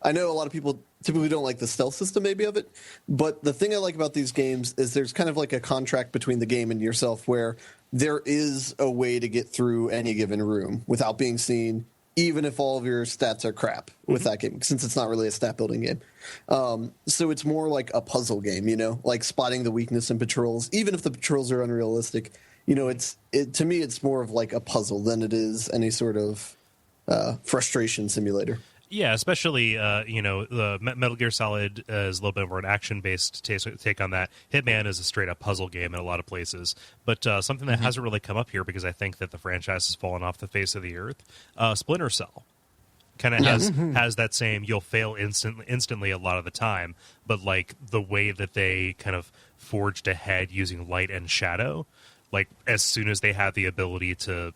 I know a lot of people typically don't like the stealth system maybe of it, but the thing I like about these games is there's kind of like a contract between the game and yourself where there is a way to get through any given room without being seen, even if all of your stats are crap with that game, since it's not really a stat building game. So it's more like a puzzle game, like spotting the weakness in patrols, even if the patrols are unrealistic. To me, it's more of like a puzzle than it is any sort of frustration simulator. Yeah, especially, the Metal Gear Solid is a little bit more an action-based take on that. Hitman is a straight-up puzzle game in a lot of places. But something that hasn't really come up here because I think that the franchise has fallen off the face of the earth, Splinter Cell kind of has that same, you'll fail instantly a lot of the time, but like the way that they kind of forged ahead using light and shadow, like as soon as they had the ability to,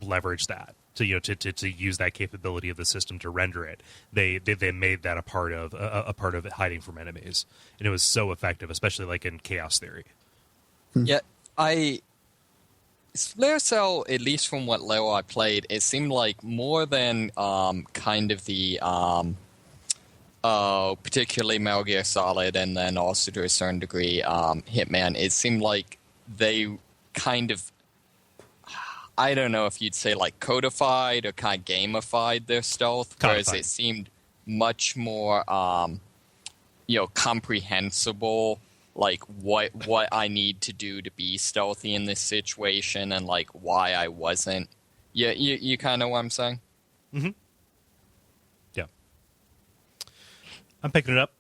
leverage that. To use that capability of the system to render it, they made that a part of it hiding from enemies, and it was so effective, especially like in Chaos Theory. Yeah, Splinter Cell, at least from what little I played, it seemed like more than kind of the particularly Metal Gear Solid, and then also to a certain degree Hitman. It seemed like they kind of, I don't know if you'd say like codified or kind of gamified their stealth, whereas it seemed much more, comprehensible, like what I need to do to be stealthy in this situation and like why I wasn't. Yeah, you kind of know what I'm saying? Mm-hmm. Yeah. I'm picking it up.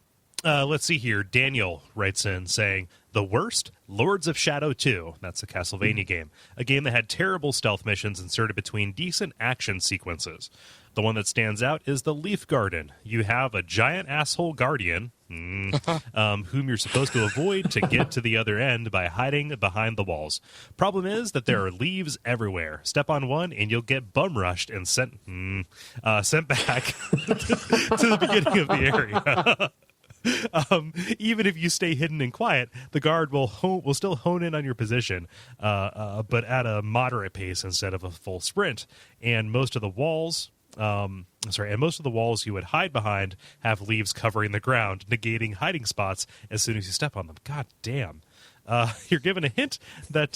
Let's see here. Daniel writes in saying, the worst, Lords of Shadow 2. That's a Castlevania game. A game that had terrible stealth missions inserted between decent action sequences. The one that stands out is the Leaf Garden. You have a giant asshole guardian, whom you're supposed to avoid to get to the other end by hiding behind the walls. Problem is that there are leaves everywhere. Step on one and you'll get bum rushed and sent back to the beginning of the area. Even if you stay hidden and quiet, the guard will still hone in on your position, but at a moderate pace instead of a full sprint. And most of the walls you would hide behind have leaves covering the ground, negating hiding spots as soon as you step on them. God damn. You're given a hint that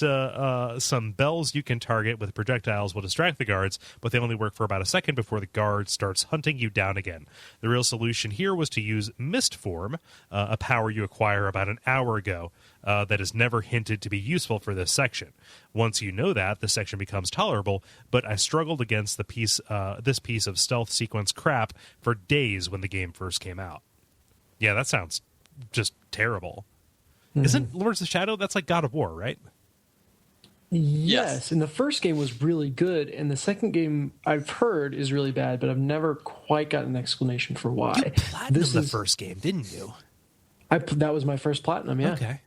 some bells you can target with projectiles will distract the guards, but they only work for about a second before the guard starts hunting you down again. The real solution here was to use Mist Form, a power you acquire about an hour ago that is never hinted to be useful for this section. Once you know that, the section becomes tolerable, but I struggled against this piece of stealth sequence crap for days when the game first came out. Yeah, that sounds just terrible. Mm-hmm. Isn't Lords of Shadow, that's like God of War, right? Yes, and the first game was really good, and the second game I've heard is really bad, but I've never quite gotten an explanation for why. You platinumed the first game, didn't you? That was my first platinum, yeah. Okay.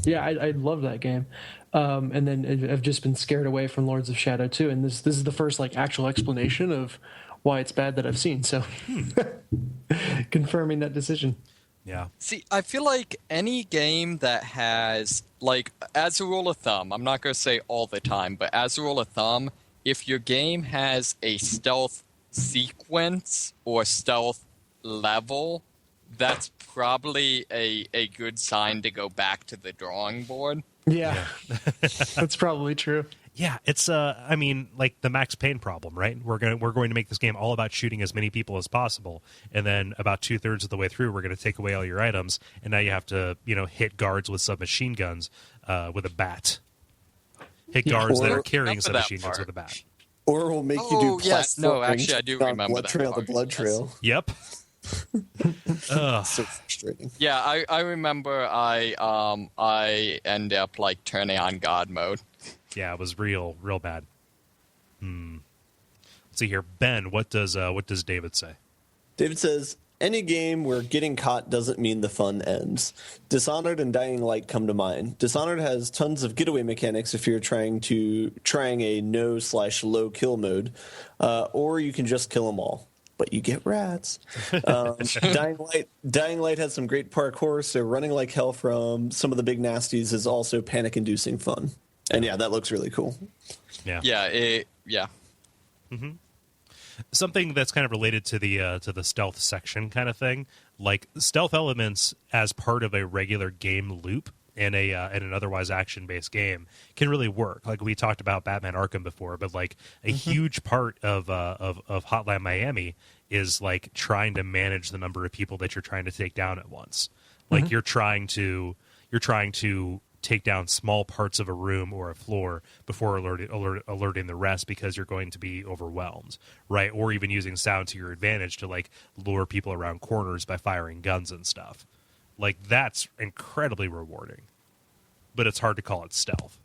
Yeah, I love that game. And then I've just been scared away from Lords of Shadow 2, and this is the first like actual explanation of why it's bad that I've seen, so confirming that decision. Yeah. See, I feel like any game that has, like, as a rule of thumb, I'm not going to say all the time, but as a rule of thumb, if your game has a stealth sequence or stealth level, that's probably a good sign to go back to the drawing board. Yeah. That's probably true. Yeah, it's like the Max Payne problem, right? We're going to make this game all about shooting as many people as possible, and then about 2/3 of the way through, we're going to take away all your items, and now you have to, hit guards with submachine guns with a bat. Hit guards that are carrying submachine guns with a bat. Or we'll make you do yes, no, actually, I do remember blood that trail, part. the blood trail. Yep. So frustrating. Yeah, I remember I ended up like turning on God mode. Yeah, it was real bad. Let's see here, Ben. What does David say? David says, Any game where getting caught doesn't mean the fun ends. Dishonored and Dying Light come to mind. Dishonored has tons of getaway mechanics if you're trying a no/low kill mode, or you can just kill them all. But you get rats. Dying Light has some great parkour, so running like hell from some of the big nasties is also panic-inducing fun. And yeah, that looks really cool. Yeah. Mm-hmm. Something that's kind of related to the stealth section kind of thing, like stealth elements as part of a regular game loop in an otherwise action-based game can really work. Like we talked about Batman Arkham before, but like a huge part of Hotline Miami is like trying to manage the number of people that you're trying to take down at once. Like you're trying to take down small parts of a room or a floor before alerting the rest, because you're going to be overwhelmed, right? Or even using sound to your advantage to like lure people around corners by firing guns and stuff. Like that's incredibly rewarding, but it's hard to call it stealth.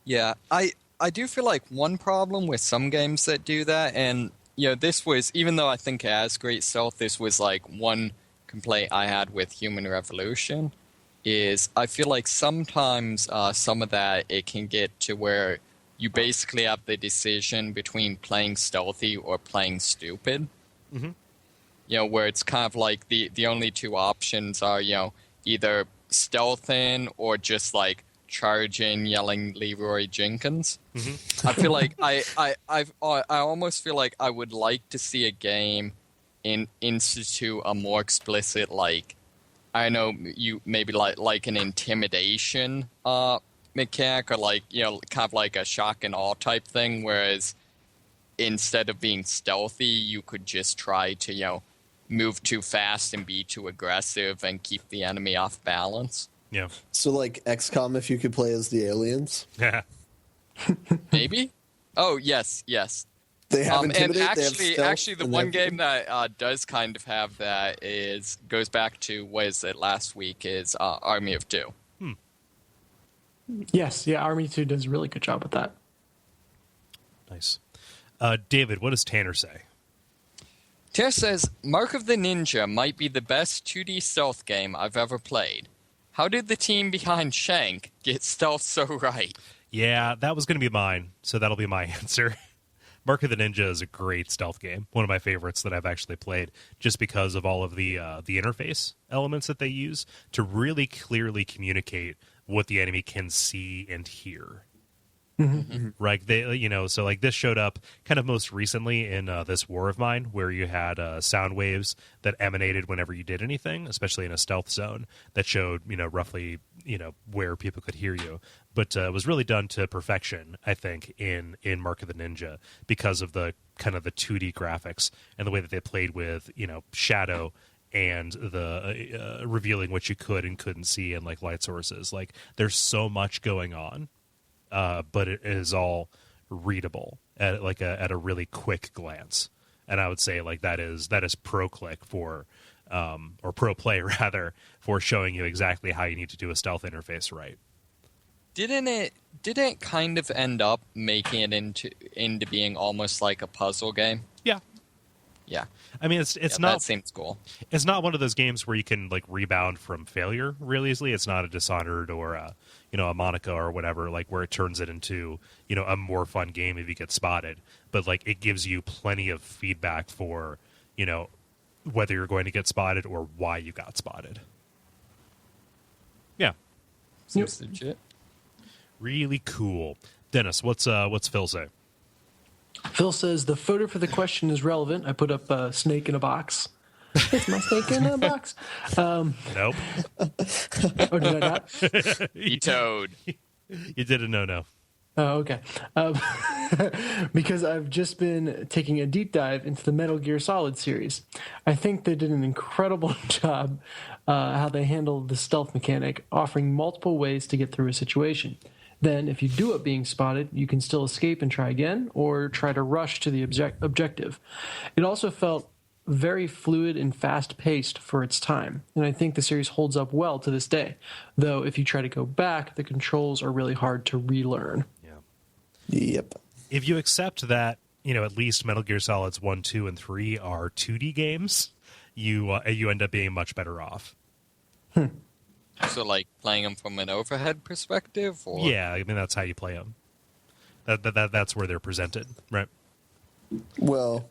Yeah, I do feel like one problem with some games that do that, and this was, even though I think it has great stealth, this was like one complaint I had with Human Revolution, is I feel like sometimes some of that, it can get to where you basically have the decision between playing stealthy or playing stupid. Mm-hmm. Where it's kind of like the only two options are, either stealthing or just like charging, yelling Leroy Jenkins. Mm-hmm. I feel like I almost feel like I would like to see a game institute a more explicit, like, I know you maybe like an intimidation mechanic, or like kind of like a shock and awe type thing, whereas instead of being stealthy, you could just try to move too fast and be too aggressive and keep the enemy off balance. Yeah. So like XCOM, if you could play as the aliens. Yeah. Maybe. Oh yes. They have intimidate. And they have stealth, actually, the one game that does kind of have that goes back to, what is it, last week, is Army of Two. Yes, yeah, Army of Two does a really good job with that. Nice. David, what does Tanner say? Tanner says, Mark of the Ninja might be the best 2D stealth game I've ever played. How did the team behind Shank get stealth so right? Yeah, that was going to be mine, so that'll be my answer. Mark of the Ninja is a great stealth game, one of my favorites that I've actually played, just because of all of the interface elements that they use to really clearly communicate what the enemy can see and hear. Mm-hmm. Right? So like this showed up kind of most recently in this War of Mine, where you had sound waves that emanated whenever you did anything, especially in a stealth zone, that showed roughly where people could hear you. But it was really done to perfection, I think, in Mark of the Ninja, because of the kind of the 2D graphics and the way that they played with shadow and the revealing what you could and couldn't see, and like light sources. Like there's so much going on. But it is all readable at a really quick glance, and I would say like that is pro click for or pro play rather, for showing you exactly how you need to do a stealth interface right. Didn't it kind of end up making it into being almost like a puzzle game? Yeah. I mean, it's not. That seems cool. It's not one of those games where you can like rebound from failure really easily. It's not a Dishonored or a Monaco or whatever, like where it turns it into a more fun game if you get spotted. But like it gives you plenty of feedback for whether you're going to get spotted or why you got spotted. Yeah, seems legit. Really cool. Dennis, what's Phil say? Phil says the photo for the question is relevant. I put up a snake in a box. It's my snake in a box. Nope. Oh, did I not? You toad. You did a no. Oh, okay. Because I've just been taking a deep dive into the Metal Gear Solid series. I think they did an incredible job how they handled the stealth mechanic, offering multiple ways to get through a situation. Then, if you do it being spotted, you can still escape and try again, or try to rush to the objective. It also felt very fluid and fast-paced for its time, and I think the series holds up well to this day. Though, if you try to go back, the controls are really hard to relearn. Yeah. Yep. If you accept that, at least Metal Gear Solids 1, 2, and 3 are 2D games, you end up being much better off. So, like, playing them from an overhead perspective? Or? Yeah, I mean, that's how you play them. That's where they're presented, right? Well,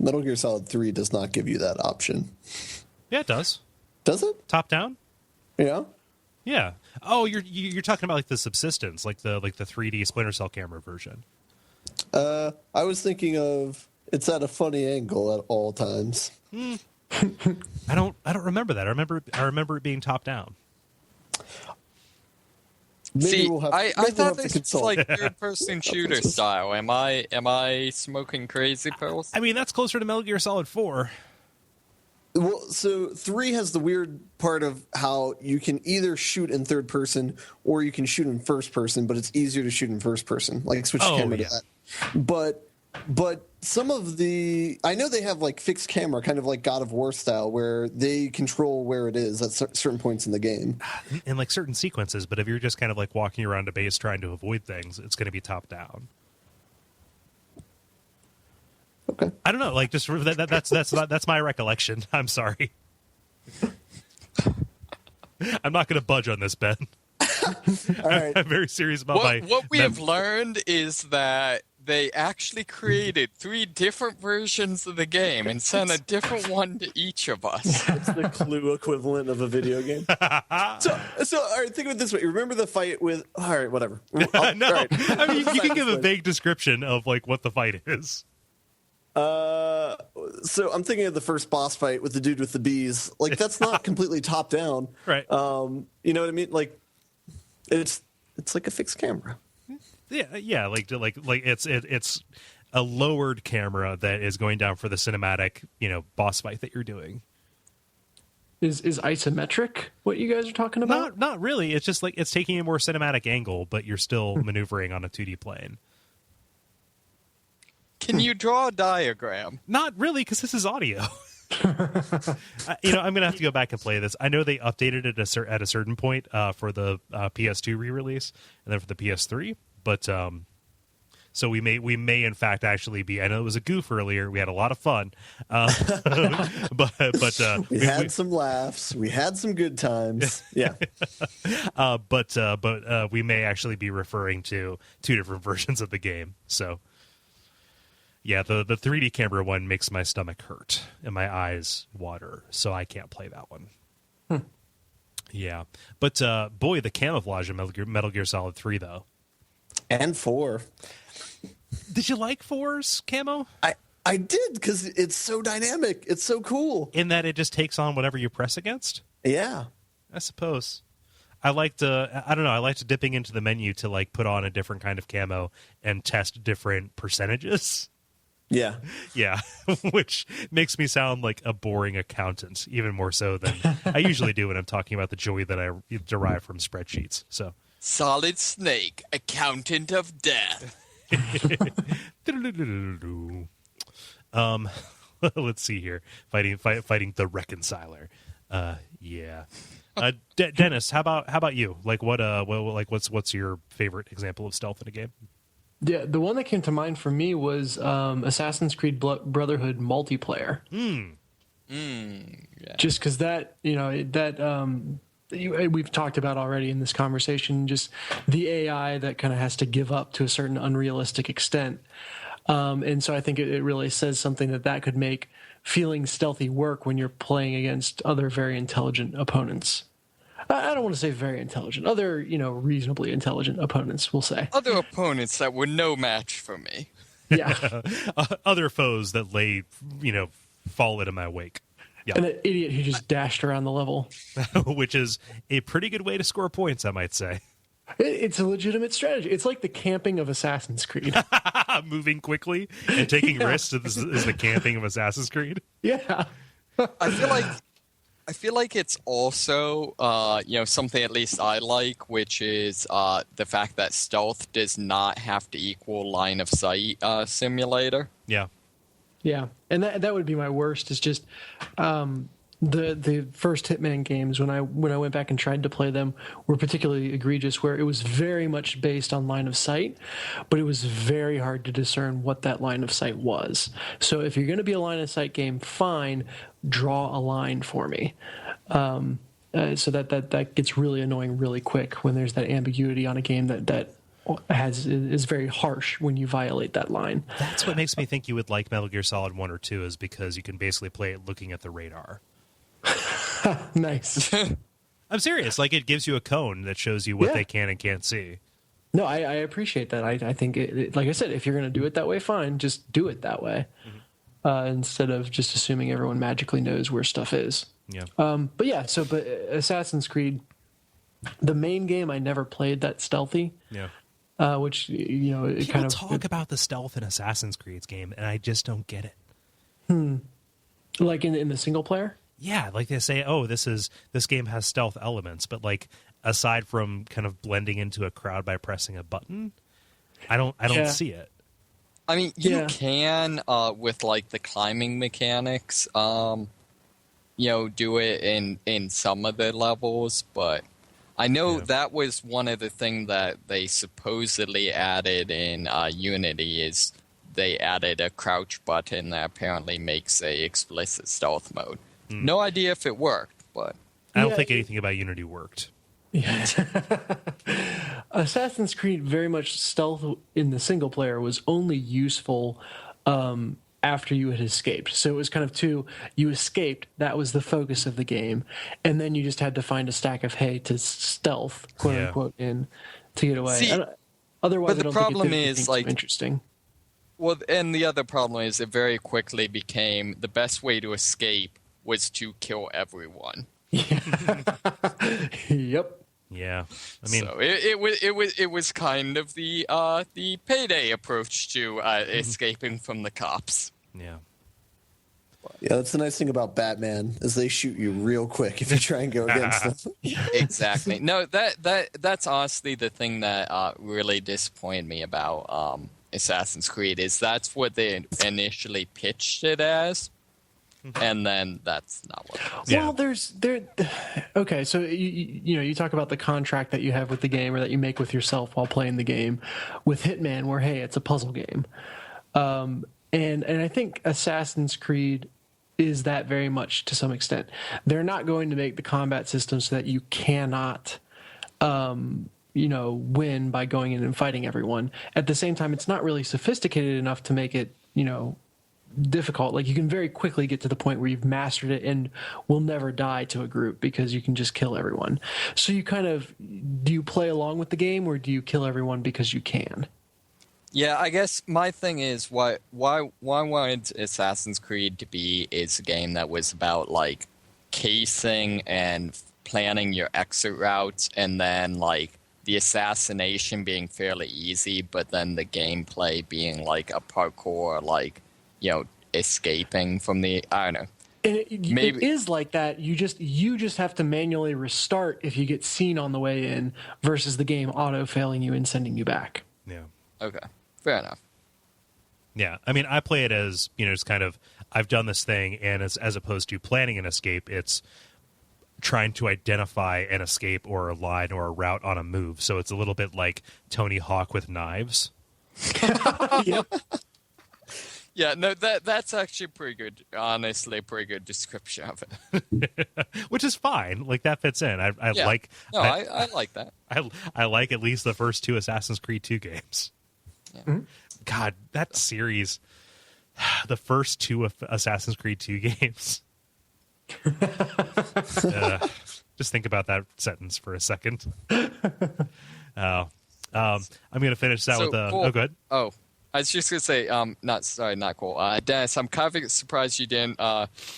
Metal Gear Solid 3 does not give you that option. Yeah, it does. Does it? Top down? Yeah. Yeah. Oh, you're talking about like the subsistence, like the 3D Splinter Cell camera version. I was thinking of it's at a funny angle at all times. I don't remember that. I remember it being top down. Maybe See, we'll have, I thought this was like third-person shooter style. Am I smoking crazy pills? I mean, that's closer to Metal Gear Solid 4. Well, so 3 has the weird part of how you can either shoot in third person or you can shoot in first person, but it's easier to shoot in first person. Like switch camera to that. But some of I know they have like fixed camera, kind of like God of War style, where they control where it is at certain points in the game. In like certain sequences, but if you're just kind of like walking around a base trying to avoid things, it's going to be top down. Okay. I don't know. Like, just that's my recollection. I'm sorry. I'm not going to budge on this, Ben. All right. I'm very serious about what we have learned is that they actually created 3 different versions of the game and sent a different one to each of us. It's the Clue equivalent of a video game. So all right, think of it this way. Remember the fight with... All right, whatever. No, right. I mean, you can give a vague description of like what the fight is. So I'm thinking of the first boss fight with the dude with the bees. Like, that's not completely top down. Right. You know what I mean? Like, it's like a fixed camera. Yeah, like it's a lowered camera that is going down for the cinematic, boss fight that you're doing. Is isometric what you guys are talking about? Not really. It's just like it's taking a more cinematic angle, but you're still maneuvering on a 2D plane. Can you draw a diagram? Not really, because this is audio. I'm gonna have to go back and play this. I know they updated it at a certain point for the PS2 re-release, and then for the PS3. But so we may in fact actually be. I know it was a goof earlier. We had a lot of fun, but we had some laughs. We had some good times. Yeah. But we may actually be referring to 2 different versions of the game. So. Yeah, the 3D camera one makes my stomach hurt and my eyes water, so I can't play that one. Yeah, but boy, the camouflage in Metal Gear Solid 3, though. And 4. Did you like 4's camo? I did, because it's so dynamic. It's so cool. In that it just takes on whatever you press against? Yeah. I suppose. I liked dipping into the menu to like put on a different kind of camo and test different percentages. Yeah. Yeah, which makes me sound like a boring accountant, even more so than I usually do when I'm talking about the joy that I derive from spreadsheets. So, Solid Snake, accountant of death. Let's see here. Fighting the reconciler. Yeah. Dennis, how about you? Like what's your favorite example of stealth in a game? Yeah, the one that came to mind for me was Assassin's Creed Brotherhood multiplayer. Yeah. Just because we've talked about already in this conversation, just the AI that kind of has to give up to a certain unrealistic extent. And so I think it really says something that could make feeling stealthy work when you're playing against other very intelligent opponents. I don't want to say very intelligent. Other, reasonably intelligent opponents, we'll say. Other opponents that were no match for me. Yeah. Other foes that lay, fall into my wake. Yeah. And an idiot who just dashed around the level. Which is a pretty good way to score points, I might say. It's a legitimate strategy. It's like the camping of Assassin's Creed. Moving quickly and taking risks is the camping of Assassin's Creed. Yeah. I feel like it's also, something at least I like, which is the fact that stealth does not have to equal line of sight simulator. Yeah. Yeah, and that would be my worst. Is just the first Hitman games, when I went back and tried to play them, were particularly egregious, where it was very much based on line of sight, but it was very hard to discern what that line of sight was. So if you're going to be a line of sight game, fine, draw a line for me. So that gets really annoying really quick when there's that ambiguity on a game that is very harsh when you violate that line. That's what makes me think you would like Metal Gear Solid 1 or 2, is because you can basically play it looking at the radar. Nice. I'm serious. Like, it gives you a cone that shows you what they can and can't see. No, I appreciate that. I think, like I said, if you're going to do it that way, fine. Just do it that way. Instead of just assuming everyone magically knows where stuff is. Yeah. But Assassin's Creed, the main game, I never played that stealthy. Yeah. Which, People talk about the stealth in Assassin's Creed's game, and I just don't get it. Like in the single player? Yeah, like they say, oh, this game has stealth elements, but like aside from kind of blending into a crowd by pressing a button, I don't see it. I mean, you can with like the climbing mechanics, do it in some of the levels, but I know that was one of the things that they supposedly added in Unity is they added a crouch button that apparently makes a explicit stealth mode. No idea if it worked, but I don't think anything about Unity worked. Yeah. Assassin's Creed, very much stealth in the single player, was only useful after you had escaped. So it was kind of you escaped, that was the focus of the game, and then you just had to find a stack of hay to stealth, quote unquote, in to get away. See, otherwise, but the problem is like interesting. Well, and the other problem is it very quickly became the best way to escape was to kill everyone. Yep. Yeah, I mean, so it was kind of the payday approach to escaping from the cops. Yeah. Yeah, that's the nice thing about Batman is they shoot you real quick if you try and go against them. Exactly. No, that's honestly the thing that really disappointed me about Assassin's Creed is that's what they initially pitched it as. And then that's not what it was. Well, okay, so you talk about the contract that you have with the game or that you make with yourself while playing the game. With Hitman, where hey, it's a puzzle game, and I think Assassin's Creed is that very much to some extent. They're not going to make the combat system so that you cannot win by going in and fighting everyone. At the same time, it's not really sophisticated enough to make it difficult. Like, you can very quickly get to the point where you've mastered it and will never die to a group because you can just kill everyone. So you do you play along with the game, or do you kill everyone because you can? Yeah, I guess my thing is why wanted Assassin's Creed to be is a game that was about like casing and planning your exit routes, and then like the assassination being fairly easy, but then the gameplay being like a parkour, like escaping from the, I don't know. And it is like that. You just have to manually restart if you get seen on the way in, versus the game auto failing you and sending you back. Yeah. Okay. Fair enough. Yeah. I mean, I play it as, it's kind of, I've done this thing, and as opposed to planning an escape, it's trying to identify an escape or a line or a route on a move. So it's a little bit like Tony Hawk with knives. Yep. Yeah, no, that's actually pretty good. Honestly, pretty good description of it. Which is fine. Like, that fits in. I like. No, I like that. I like at least the first two Assassin's Creed 2 games. Yeah. Mm-hmm. God, that series, the first two Assassin's Creed 2 games. Just think about that sentence for a second. I'm going to finish that with Cole, oh, go ahead. Oh. I was just going to say, not Cole. Dennis, I'm kind of surprised you didn't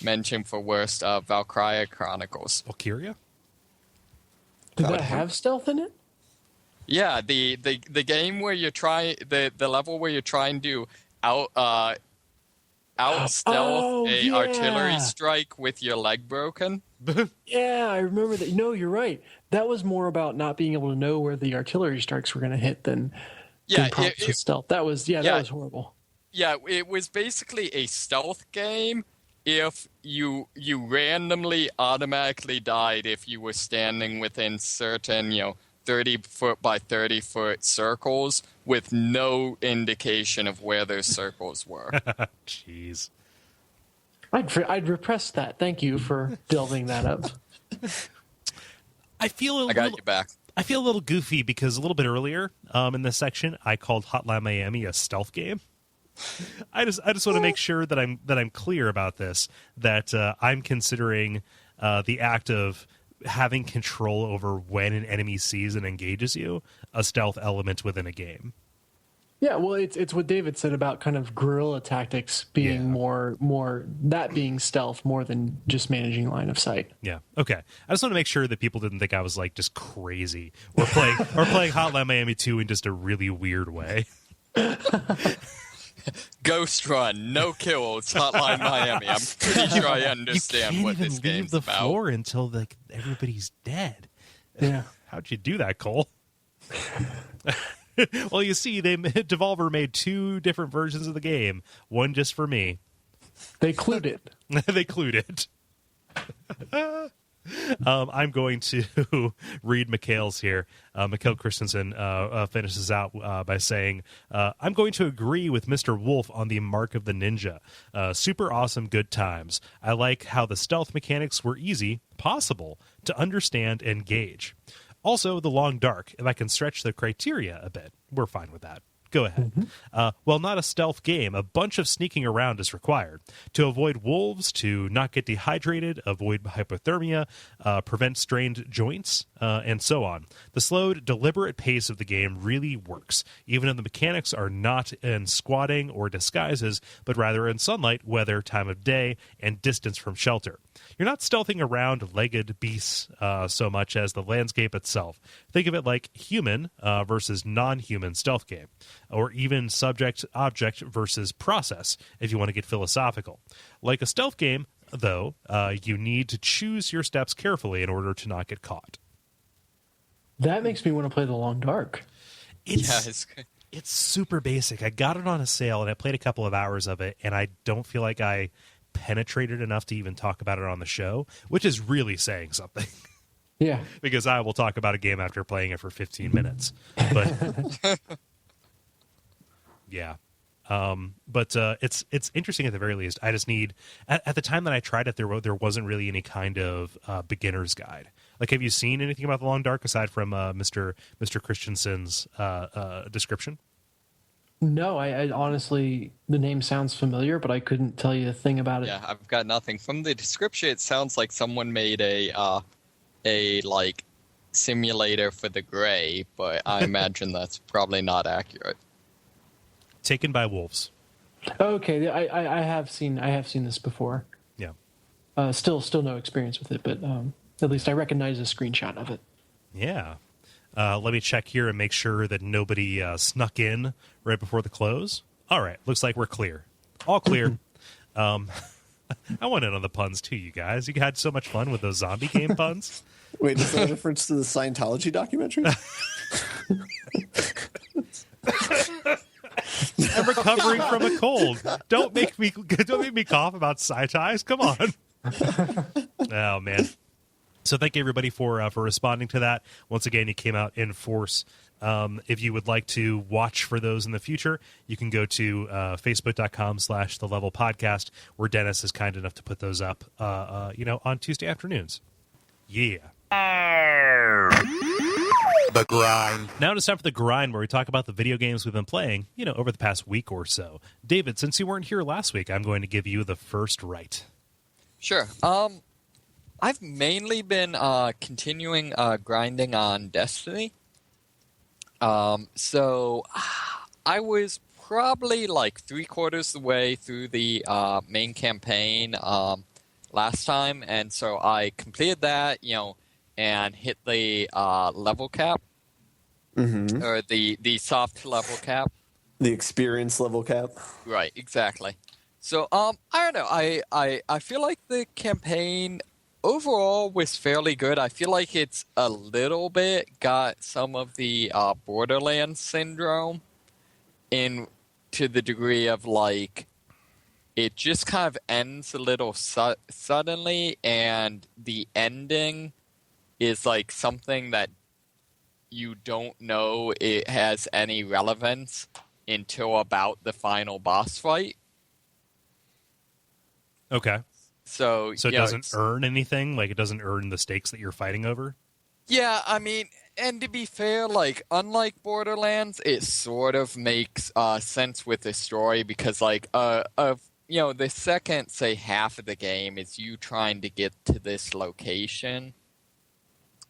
mention for worst Valkyria Chronicles. Valkyria? Did that have stealth in it? Yeah, the game where you're trying, the level where you're trying to out stealth artillery strike with your leg broken. Yeah, I remember that. No, you're right. That was more about not being able to know where the artillery strikes were going to hit than stealth. That was horrible. Yeah, it was basically a stealth game, if you randomly automatically died if you were standing within certain 30-foot by 30-foot circles with no indication of where those circles were. Jeez. I'd repress that. Thank you for delving that up. I got you back. I feel a little goofy because a little bit earlier in this section, I called Hotline Miami a stealth game. I just want to make sure that I'm clear about this. That I'm considering the act of having control over when an enemy sees and engages you a stealth element within a game. Yeah, well, it's what David said about kind of guerrilla tactics being more that being stealth more than just managing line of sight. Yeah. Okay. I just want to make sure that people didn't think I was like just crazy or playing Hotline Miami 2 in just a really weird way. Ghost Run, no kills, Hotline Miami. I'm pretty sure I understand what this game's about. You can't even leave the floor until everybody's dead. Yeah. How'd you do that, Kole? Well, you see, Devolver made 2 different versions of the game. One just for me. They clued it. They clued it. I'm going to read Mikhail's here. Mikhail Christensen finishes out by saying, I'm going to agree with Mr. Wolf on the Mark of the Ninja. Super awesome good times. I like how the stealth mechanics were easy, possible, to understand and gauge. Also, the long dark, if I can stretch the criteria a bit, we're fine with that. Go ahead. Well, not a stealth game. A bunch of sneaking around is required. To avoid wolves, to not get dehydrated, avoid hypothermia, prevent strained joints, and so on. The slowed, deliberate pace of the game really works, even if the mechanics are not in squatting or disguises, but rather in sunlight, weather, time of day, and distance from shelter. You're not stealthing around legged beasts so much as the landscape itself. Think of it like human versus non-human stealth game, or even subject-object versus process, if you want to get philosophical. Like a stealth game, though, you need to choose your steps carefully in order to not get caught. That makes me want to play The Long Dark. It's super basic. I got it on a sale, and I played a couple of hours of it, and I don't feel like I penetrated enough to even talk about it on the show, which is really saying something. Yeah. Because I will talk about a game after playing it for 15 minutes. But yeah. But it's interesting at the very least. I just need at the time that I tried it, there wasn't really any kind of beginner's guide. Like, have you seen anything about The Long Dark aside from Mr. Christensen's description? No, I honestly, the name sounds familiar, but I couldn't tell you a thing about it. Yeah, I've got nothing. From the description, it sounds like someone made a simulator for the Gray, but I imagine that's probably not accurate. Taken by wolves. Okay, I have seen this before. Yeah. Still no experience with it, but at least I recognize a screenshot of it. Yeah. Let me check here and make sure that nobody snuck in right before the close. All right, looks like we're clear. All clear. I went in on the puns too, you guys. You had so much fun with those zombie game puns. Wait, is that a reference to the Scientology documentary? I'm recovering from a cold. Don't make me cough about sci-ties. Come on. Oh man. So thank you everybody for responding to that. Once again, you came out in force. If you would like to watch for those in the future, you can go to facebook.com/The Level Podcast, where Dennis is kind enough to put those up, on Tuesday afternoons. Yeah. The grind. Now it's time for the grind, where we talk about the video games we've been playing, over the past week or so. David, since you weren't here last week, I'm going to give you the first right. Sure. I've mainly been continuing grinding on Destiny. So I was probably like 3/4 the way through the main campaign last time, and so I completed that, and hit the level cap, or the soft level cap, the experience level cap. Right, exactly. So I don't know. I feel like the campaign overall was fairly good. I feel like it's a little bit got some of the Borderlands syndrome, in to the degree of like it just kind of ends a little suddenly, and the ending is like something that you don't know it has any relevance until about the final boss fight. Okay. So it doesn't earn anything? Like, it doesn't earn the stakes that you're fighting over? Yeah, I mean, and to be fair, like, unlike Borderlands, it sort of makes sense with the story because, like, the second, say, half of the game is you trying to get to this location.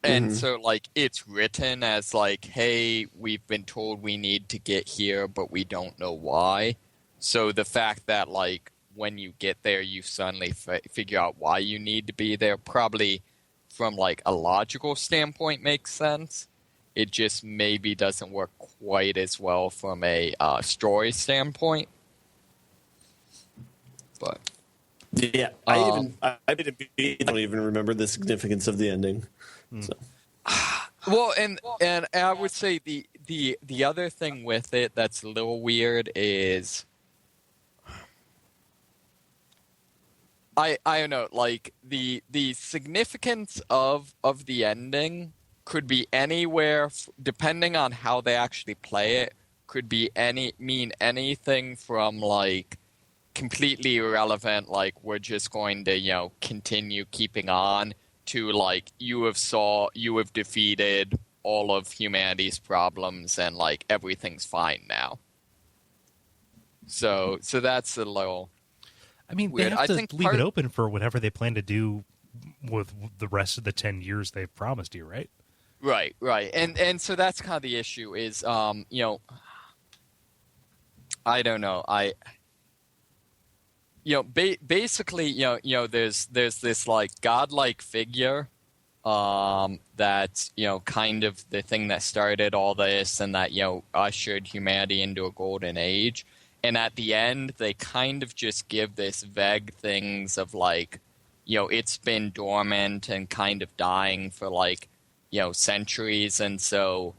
And so, like, it's written as, like, hey, we've been told we need to get here, but we don't know why. So the fact that, like, when you get there, you suddenly figure out why you need to be there, probably from, like, a logical standpoint makes sense. It just maybe doesn't work quite as well from a story standpoint. But yeah, I don't even remember the significance of the ending. So. Well, and I would say the other thing with it that's a little weird is I don't know, like the significance of the ending could be anywhere, depending on how they actually play it. Could be mean anything from like completely irrelevant, like we're just going to continue keeping on, to like you have defeated all of humanity's problems and like everything's fine now. So that's a little. I mean, weird. They have to leave it open for whatever they plan to do with the rest of the 10 years they've promised you, right? Right. And so that's kind of the issue is, I don't know. Basically, there's this like godlike figure, that's, kind of the thing that started all this and that, ushered humanity into a golden age. And at the end, they kind of just give this vague things of like, it's been dormant and kind of dying for like, centuries. And so,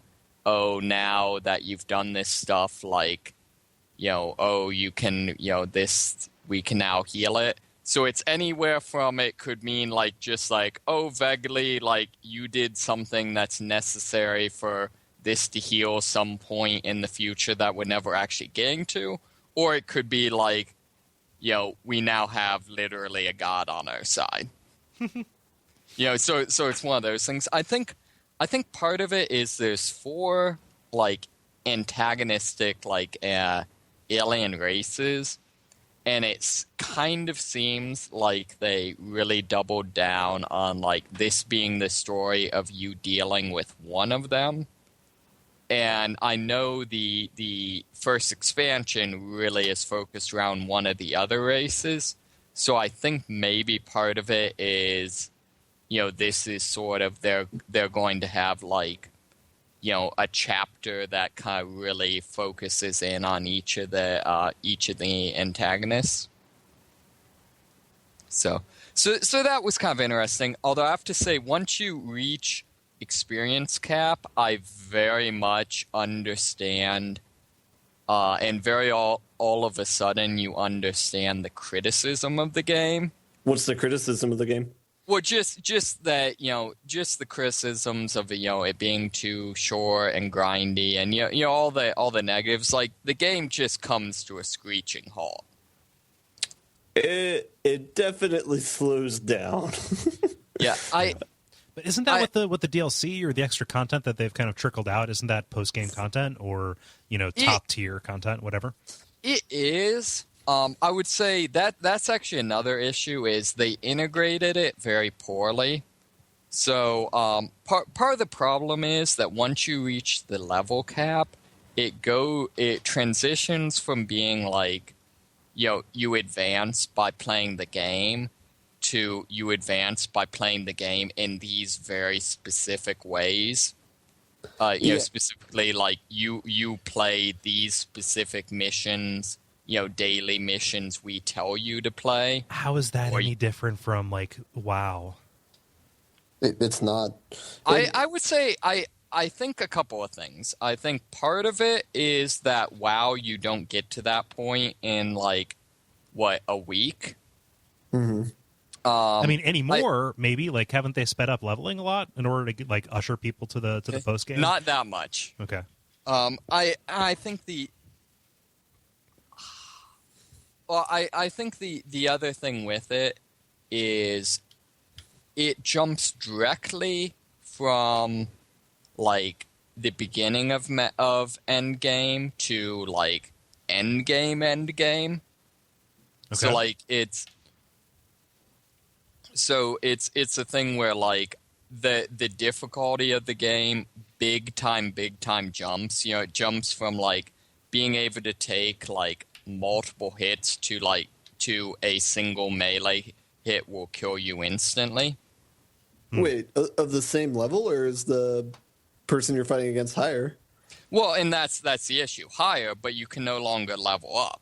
now that you've done this stuff, like, you can, we can now heal it. So it's anywhere from it could mean like, just like, vaguely, like you did something that's necessary for this to heal some point in the future that we're never actually getting to. Or it could be like, we now have literally a god on our side. So it's one of those things. I think part of it is there's 4 like antagonistic like alien races, and it kind of seems like they really doubled down on like this being the story of you dealing with one of them. And I know the first expansion really is focused around one of the other races. So I think maybe part of it is, this is sort of they're going to have like, a chapter that kind of really focuses in on each of the antagonists. So that was kind of interesting. Although I have to say, once you reach experience cap, I very much understand, and all of a sudden you understand the criticism of the game. What's the criticism of the game? Well, just that, just the criticisms of it being too short and grindy, and all the negatives. Like the game just comes to a screeching halt. It definitely slows down. Yeah, But isn't that what the DLC or the extra content that they've kind of trickled out? Isn't that post game content or top tier content, whatever? It is. I would say that's actually another issue is they integrated it very poorly. So part of the problem is that once you reach the level cap, it transitions from being like, you advance by playing the game to you advance by playing the game in these very specific ways. Specifically like you play these specific missions, daily missions we tell you to play. How is that any different from like WoW? It's not. I would say I think a couple of things. I think part of it is that WoW, you don't get to that point in like a week. Mm-hmm. I mean, anymore, maybe, like, haven't they sped up leveling a lot in order to like usher people to the post game? Not that much. Okay. I think I think the other thing with it is it jumps directly from like the beginning of endgame to like endgame. Okay. So like it's a thing where like the difficulty of the game big time jumps. You know, it jumps from like being able to take like multiple hits to a single melee hit will kill you instantly. Wait, of the same level, or is the person you're fighting against higher? Well, and that's the issue. Higher, but you can no longer level up.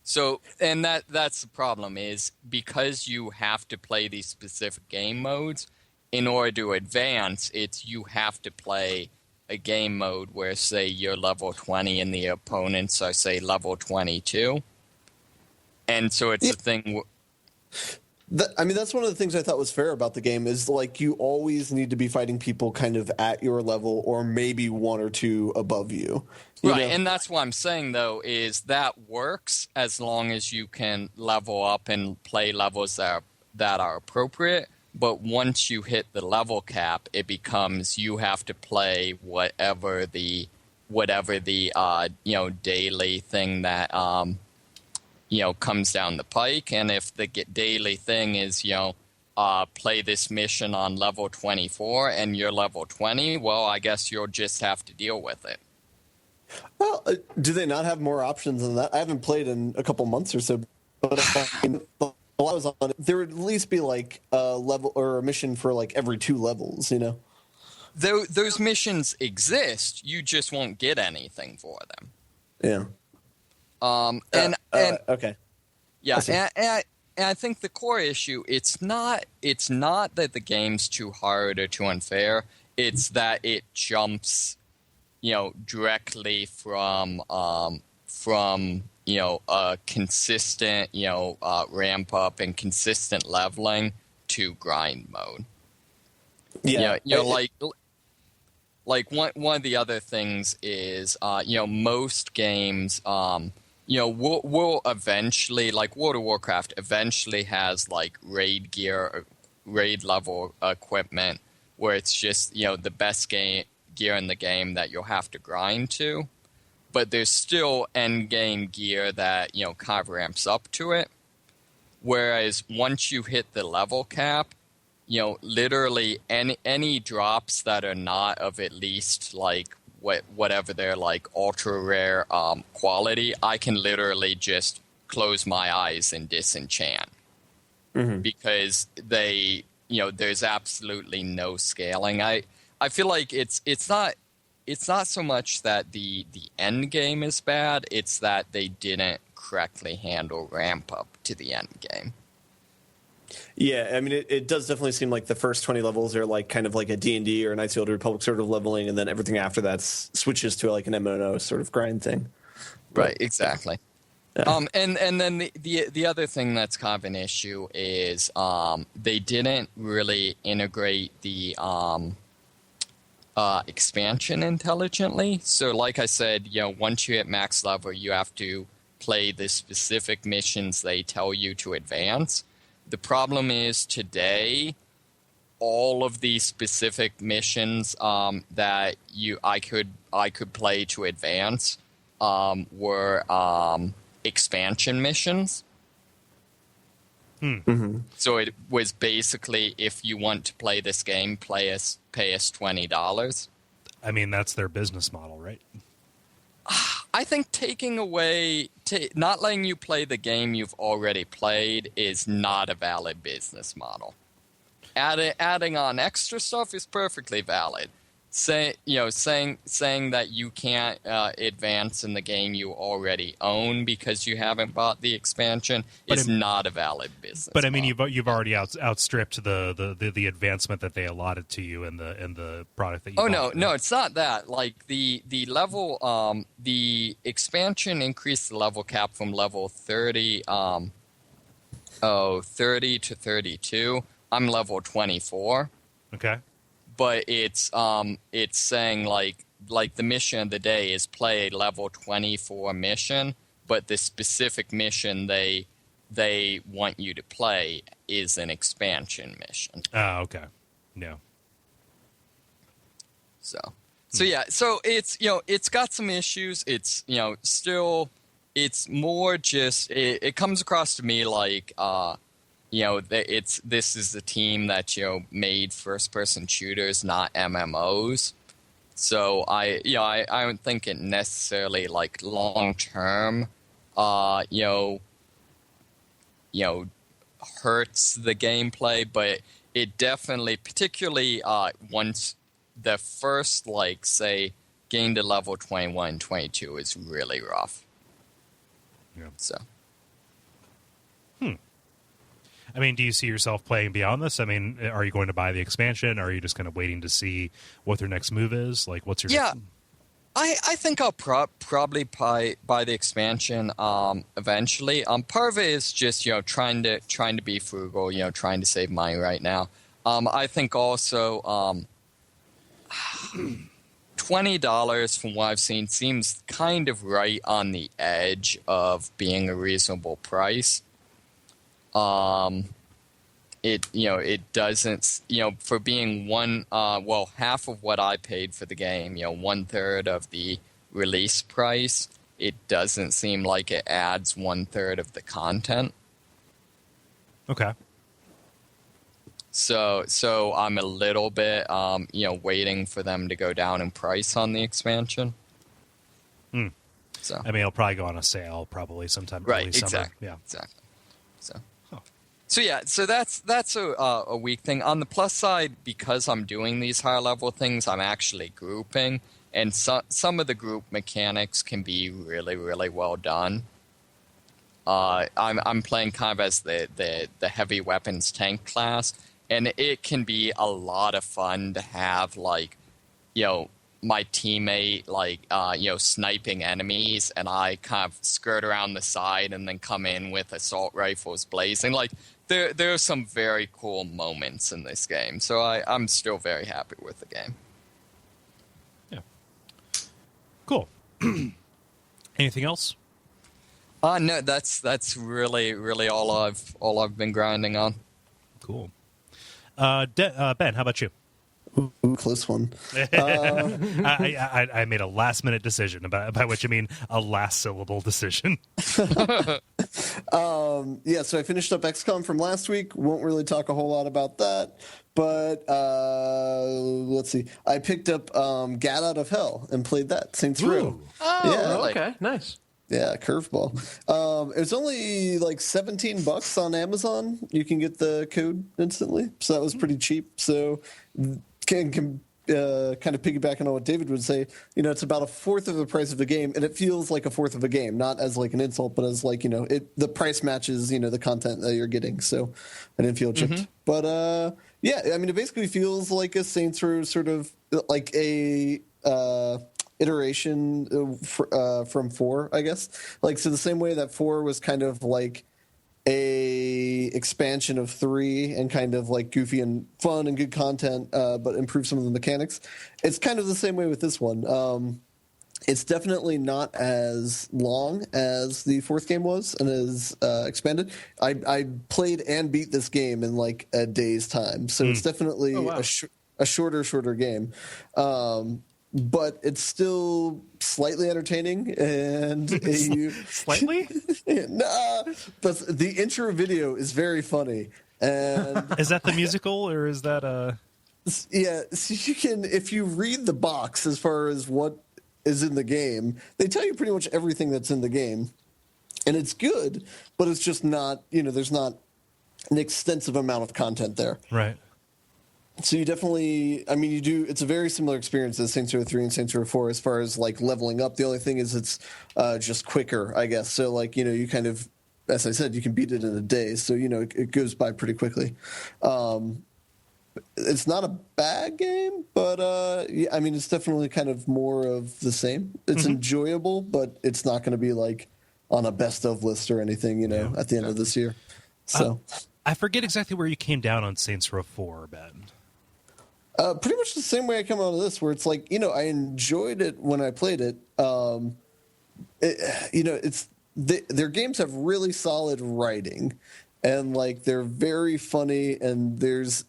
So, and that's the problem is because you have to play these specific game modes in order to advance, you have to play a game mode where, say, you're level 20 and the opponents are, say, level 22. And so it's a thing... I mean, that's one of the things I thought was fair about the game is, like, you always need to be fighting people kind of at your level or maybe one or two above you. Right, and that's what I'm saying, though, is that works as long as you can level up and play levels that are appropriate. But once you hit the level cap, it becomes you have to play whatever the daily thing that comes down the pike. And if the daily thing is play this mission on level 24 and you're level 20, well, I guess you'll just have to deal with it. Well, do they not have more options than that? I haven't played in a couple months or so, but while I was on it, there would at least be like a level or a mission for like every 2 levels, you know? Those missions exist, you just won't get anything for them. Yeah. Okay. Yeah, and I think the core issue, it's not that the game's too hard or too unfair, it's that it jumps directly from a consistent, ramp up and consistent leveling to grind mode. Yeah. Like one of the other things is, most games, will eventually, like World of Warcraft eventually has like raid gear, raid level equipment where it's just, the best gear in the game that you'll have to grind to. But there's still end game gear that, kind of ramps up to it. Whereas once you hit the level cap, literally any drops that are not of at least like whatever their like ultra rare quality, I can literally just close my eyes and disenchant. Mm-hmm. Because there's absolutely no scaling. I feel like it's not so much that the end game is bad, it's that they didn't correctly handle ramp up to the end game. Yeah, I mean, it does definitely seem like the first 20 levels are like kind of like a D&D or a Knights of the Old Republic sort of leveling, and then everything after that switches to like an MMO sort of grind thing. Right, exactly. Yeah. And then the other thing that's kind of an issue is they didn't really integrate the expansion intelligently. So like I said, once you hit max level, you have to play the specific missions they tell you to advance. The problem is today, all of these specific missions that I could play to advance were expansion missions. Mm-hmm. So it was basically, if you want to play this game, pay us $20. I mean, that's their business model, right? I think taking away, not letting you play the game you've already played is not a valid business model. Adding on extra stuff is perfectly valid. Saying that you can't advance in the game you already own because you haven't bought the expansion is not a valid business. But I mean, you've already outstripped the advancement that they allotted to you in the product that you. Oh bought. no, it's not that. Like the level, the expansion increased the level cap from level 30 30 to 32. I'm level 24. Okay. But it's saying like the mission of the day is play a level 24 mission, but the specific mission they want you to play is an expansion mission. Oh, okay. No. So yeah, so it's, you know, it's got some issues. It's, you know, still, it's more just, it comes across to me like, you know, this is the team that, you know, made first-person shooters, not MMOs. So I don't think it necessarily like long-term, you know, hurts the gameplay, but it definitely, particularly once the first, like, say, getting to level 21, 22 is really rough. Yeah. So. I mean, do you see yourself playing beyond this? I mean, are you going to buy the expansion? Or are you just kind of waiting to see what their next move is? Like, what's your... Yeah, I think I'll probably buy the expansion eventually. Part of it is just, you know, trying to be frugal, you know, trying to save money right now. I think also $20 from what I've seen seems kind of right on the edge of being a reasonable price. It doesn't, you know, for being half of what I paid for the game, you know, 1/3 of the release price, it doesn't seem like it adds 1/3 of the content. Okay. So I'm a little bit, you know, waiting for them to go down in price on the expansion. So I mean, it'll probably go on a sale probably sometime early summer. Exactly. Yeah. Exactly. So yeah, so that's a weak thing. On the plus side, because I'm doing these higher level things, I'm actually grouping, and some of the group mechanics can be really, really well done. I'm playing kind of as the heavy weapons tank class, and it can be a lot of fun to have, like, you know, my teammate, like, you know, sniping enemies, and I kind of skirt around the side and then come in with assault rifles blazing. Like, there are some very cool moments in this game, so I'm still very happy with the game. Yeah. Cool. Anything else? No, that's really, really all I've been grinding on. Cool. Ben, how about you? Ooh, close one. I made a last-minute decision, by which I mean a last syllable decision. Yeah, so I finished up XCOM from last week. Won't really talk a whole lot about that. But let's see. I picked up Gat Out of Hell and played that Saints Row. Oh, yeah. Okay, nice. Yeah, curveball. It was only like $17 on Amazon. You can get the code instantly, so that was pretty cheap. So can kind of piggyback on what David would say. You know, it's about a fourth of the price of the game, and it feels like a fourth of a game, not as like an insult, but as like, you know, the price matches, you know, the content that you're getting. So I didn't feel chipped. But yeah, I mean, it basically feels like a Saints Row sort of like a iteration from 4, I guess. Like, so the same way that 4 was kind of like a expansion of 3 and kind of like goofy and fun and good content, but improved some of the mechanics. It's kind of the same way with this one. It's definitely not as long as the 4th game was and as expanded. I played and beat this game in like a day's time, so it's definitely a shorter game. But it's still slightly entertaining, and slightly. Nah, but the intro video is very funny. And is that the musical, or is that a? Yeah, so you can, if you read the box as far as what is in the game, they tell you pretty much everything that's in the game, and it's good, but it's just not. You know, there's not an extensive amount of content there. Right. So you definitely, I mean, you do. It's a very similar experience as Saints Row 3 and Saints Row 4 as far as like leveling up. The only thing is it's just quicker, I guess. So like, you know, you kind of, as I said, you can beat it in a day. So, you know, it goes by pretty quickly. It's not a bad game, but yeah, I mean, it's definitely kind of more of the same. It's enjoyable, but it's not going to be like on a best of list or anything, you know, at the end of this year. So I forget exactly where you came down on Saints Row 4, Ben. Pretty much the same way I come out of this, where it's like, I enjoyed it when I played it. Their games have really solid writing, and like they're very funny, and there's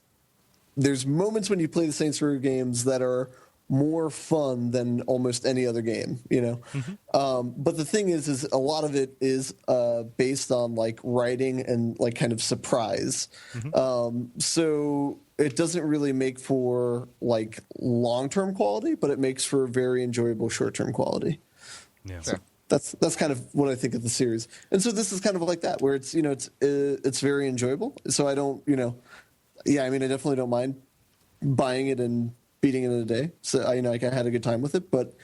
moments when you play the Saints Row games that are more fun than almost any other game, Mm-hmm. But the thing is a lot of it is based on like writing and like kind of surprise. Mm-hmm. So it doesn't really make for like long-term quality, but it makes for very enjoyable short-term quality. Yeah. So that's kind of what I think of the series. And so this is kind of like that, where it's, it's very enjoyable. So I don't, I definitely don't mind buying it and beating it in a day. So I had a good time with it, but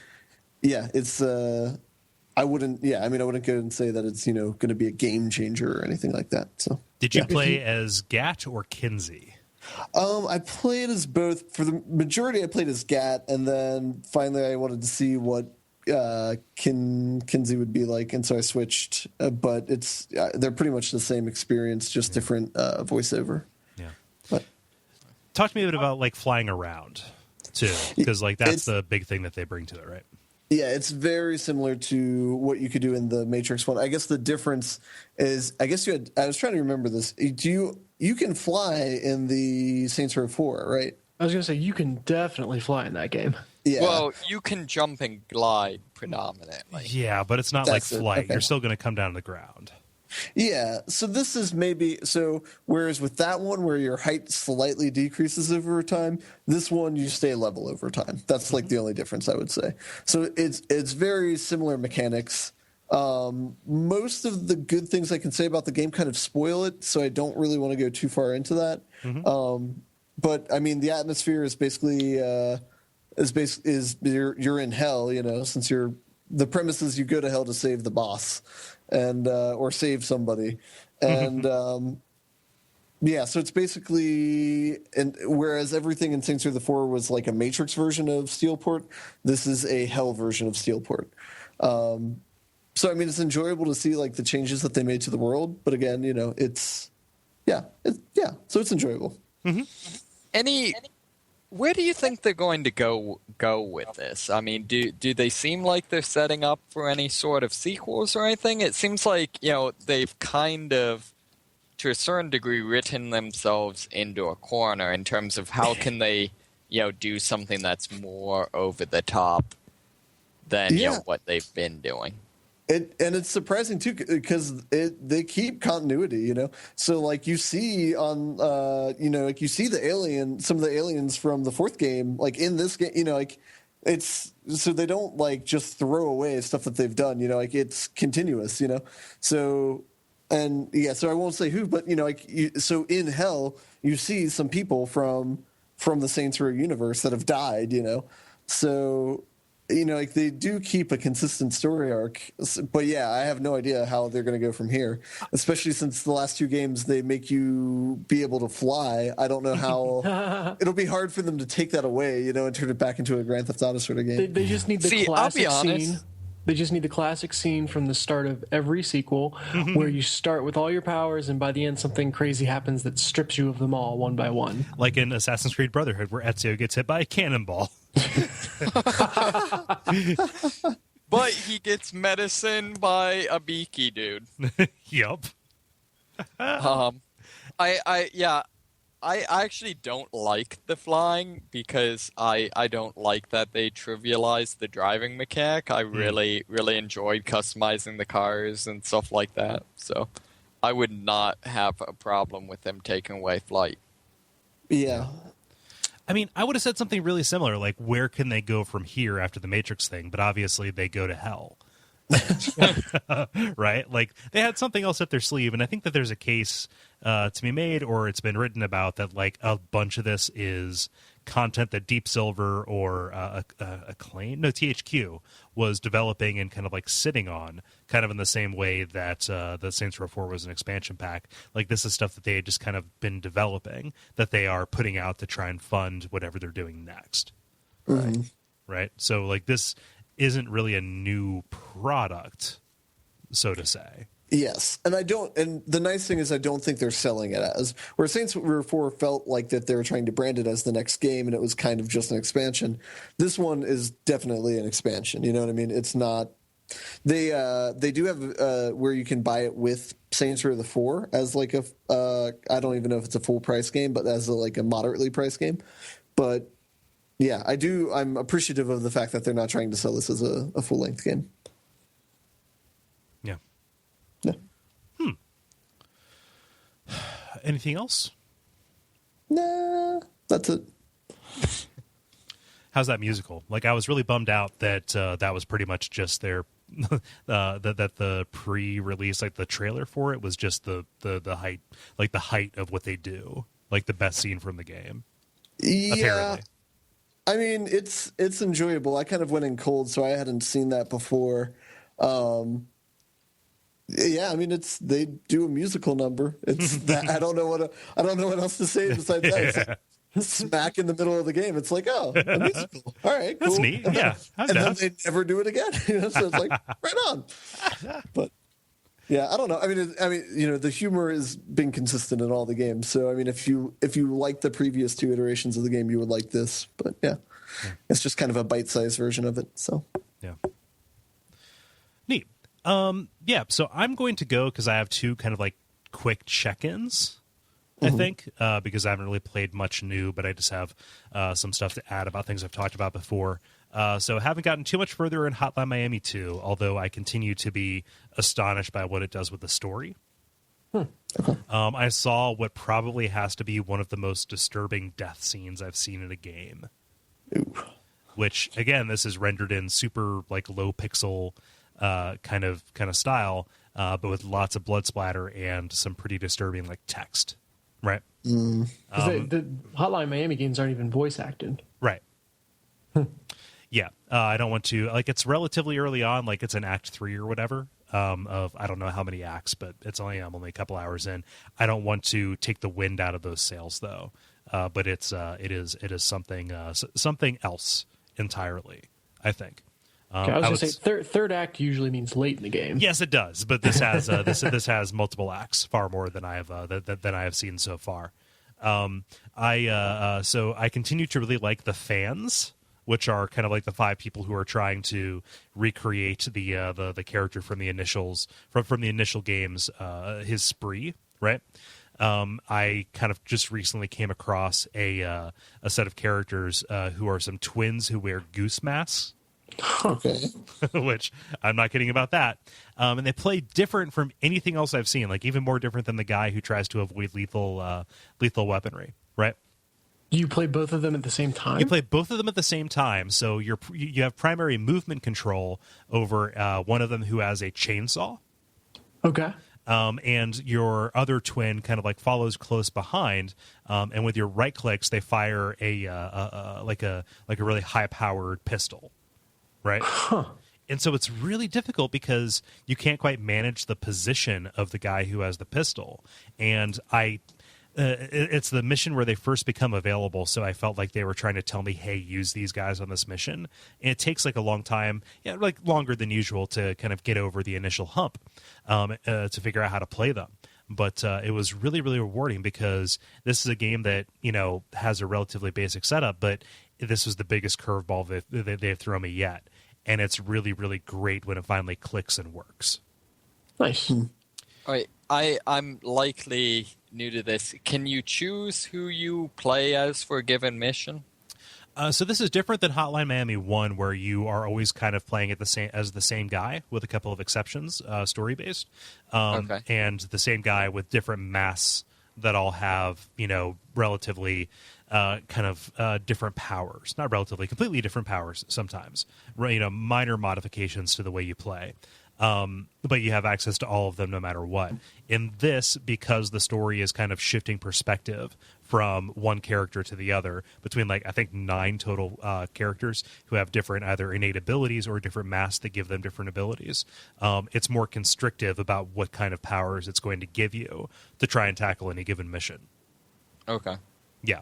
yeah, it's I wouldn't go and say that it's going to be a game changer or anything like that. So did you play as Gat or Kinsey? I played as both. For the majority, I played as Gat, and then finally I wanted to see what Kinsey would be like, and so I switched. But it's they're pretty much the same experience, just different voiceover. Yeah. But talk to me a bit about like flying around too, because like that's the big thing that they bring to it, right? Yeah, it's very similar to what you could do in the Matrix one. I guess the difference is, I was trying to remember this. You can fly in the Saints Row 4, right? I was going to say, you can definitely fly in that game. Yeah. Well, you can jump and glide predominantly. Yeah, but it's not like flight. Okay. You're still going to come down to the ground. Yeah, so this is whereas with that one where your height slightly decreases over time, this one you stay level over time. That's like the only difference, I would say. So it's very similar mechanics. Most of the good things I can say about the game kind of spoil it, so I don't really want to go too far into that. Mm-hmm. But I mean, the atmosphere is basically you're in hell, since the premise is you go to hell to save the boss and or save somebody, and so it's basically, and whereas everything in Saints Row the 4 was like a Matrix version of Steelport, this is a hell version of Steelport. So I mean, it's enjoyable to see like the changes that they made to the world, but again, so it's enjoyable. Mm-hmm. Where do you think they're going to go with this? I mean, do they seem like they're setting up for any sort of sequels or anything? It seems like, they've kind of, to a certain degree, written themselves into a corner in terms of how can they, do something that's more over the top than what they've been doing. And it's surprising too, because they keep continuity, So like you see on, like you see some of the aliens from the fourth game, like in this game, like it's, so they don't like just throw away stuff that they've done, like it's continuous, So, and yeah, so I won't say who, but so in hell you see some people from the Saints Row universe that have died, So. Like they do keep a consistent story arc, but yeah, I have no idea how they're going to go from here, especially since the last two games they make you be able to fly. I don't know how it'll be hard for them to take that away, and turn it back into a Grand Theft Auto sort of game. They just need the classic scene. They just need the classic scene from the start of every sequel where you start with all your powers and by the end something crazy happens that strips you of them all one by one. Like in Assassin's Creed Brotherhood where Ezio gets hit by a cannonball. But he gets medicine by a beaky dude. Yup. I actually don't like the flying because I don't like that they trivialize the driving mechanic. I really enjoyed customizing the cars and stuff like that. So I would not have a problem with them taking away flight. Yeah. I mean, I would have said something really similar, like where can they go from here after the Matrix thing? But obviously they go to hell. Right? Like they had something else up their sleeve, and I think that there's a case to be made, or it's been written about, that like a bunch of this is content that Deep Silver or THQ was developing and kind of like sitting on, kind of in the same way that the Saints Row 4 was an expansion pack. Like this is stuff that they had just kind of been developing that they are putting out to try and fund whatever they're doing next. Mm-hmm. Right? So like this isn't really a new product, so to say. Yes, and the nice thing is I don't think they're selling it as, where Saints Row 4 felt like that they were trying to brand it as the next game and it was kind of just an expansion. This one is definitely an expansion. You know what I mean? It's not. They do have where you can buy it with Saints Row the 4 as like I don't even know if it's a full price game, but as like a moderately priced game. But yeah, I'm appreciative of the fact that they're not trying to sell this as a full length game. Yeah. Yeah. Anything else? Nah, that's it. How's that musical? Like, I was really bummed out that that was pretty much just their that the pre-release, like the trailer for it, was just the height, like the height of what they do, like the best scene from the game. Yeah. Apparently. I mean, it's enjoyable. I kind of went in cold, so I hadn't seen that before. Yeah, I mean, they do a musical number. It's that I don't know what else to say besides that. It's smack in the middle of the game. It's like, oh, a musical. All right, cool. That's neat. Yeah, and then they never do it again. So it's like, right on. But yeah, I don't know. I mean, the humor has been consistent in all the games. So I mean, if you like the previous 2 iterations of the game, you would like this. But yeah. It's just kind of a bite-sized version of it. So yeah, neat. Yeah, so I'm going to go because I have 2 kind of like quick check-ins, I think, because I haven't really played much new, but I just have some stuff to add about things I've talked about before. So I haven't gotten too much further in Hotline Miami 2, although I continue to be astonished by what it does with the story. I saw what probably has to be one of the most disturbing death scenes I've seen in a game. Ooh. Which, again, this is rendered in super like low pixel kind of style, but with lots of blood splatter and some pretty disturbing like text, right? The Hotline Miami games aren't even voice acted, right? Yeah, I don't want to like. It's relatively early on, like it's in Act 3 or whatever. Of I don't know how many acts, but I'm only a couple hours in. I don't want to take the wind out of those sails though. But it is something else entirely, I think. Okay, I was going to say third act usually means late in the game. Yes, it does, but this has this has multiple acts, far more than I have than I have seen so far. So I continue to really like the fans, which are kind of like the 5 people who are trying to recreate the character from the initials from the initial games, his spree, right? I kind of just recently came across a set of characters who are some twins who wear goose masks. Okay. Which I'm not kidding about that. And they play different from anything else I've seen, like even more different than the guy who tries to avoid lethal weaponry, right? You play both of them at the same time? You play both of them at the same time. So you have primary movement control over one of them who has a chainsaw. Okay. And your other twin kind of like follows close behind, and with your right clicks, they fire a really high powered pistol, right? Huh. And so it's really difficult because you can't quite manage the position of the guy who has the pistol. And it's the mission where they first become available, so I felt like they were trying to tell me, hey, use these guys on this mission. And it takes like a long time, like longer than usual to kind of get over the initial hump to figure out how to play them. But it was really, really rewarding because this is a game that, has a relatively basic setup, but this was the biggest curveball they've thrown me yet. And it's really, really great when it finally clicks and works. Nice. All right. I'm likely new to this. Can you choose who you play as for a given mission? So this is different than Hotline Miami 1, where you are always kind of playing the same guy, with a couple of exceptions, story-based. Okay. And the same guy with different masks that all have, relatively different powers. Not relatively, completely different powers sometimes. Minor modifications to the way you play. But you have access to all of them no matter what. In this, because the story is kind of shifting perspective from one character to the other, between I think 9 total characters who have different either innate abilities or different masks that give them different abilities, it's more constrictive about what kind of powers it's going to give you to try and tackle any given mission. Okay. Yeah.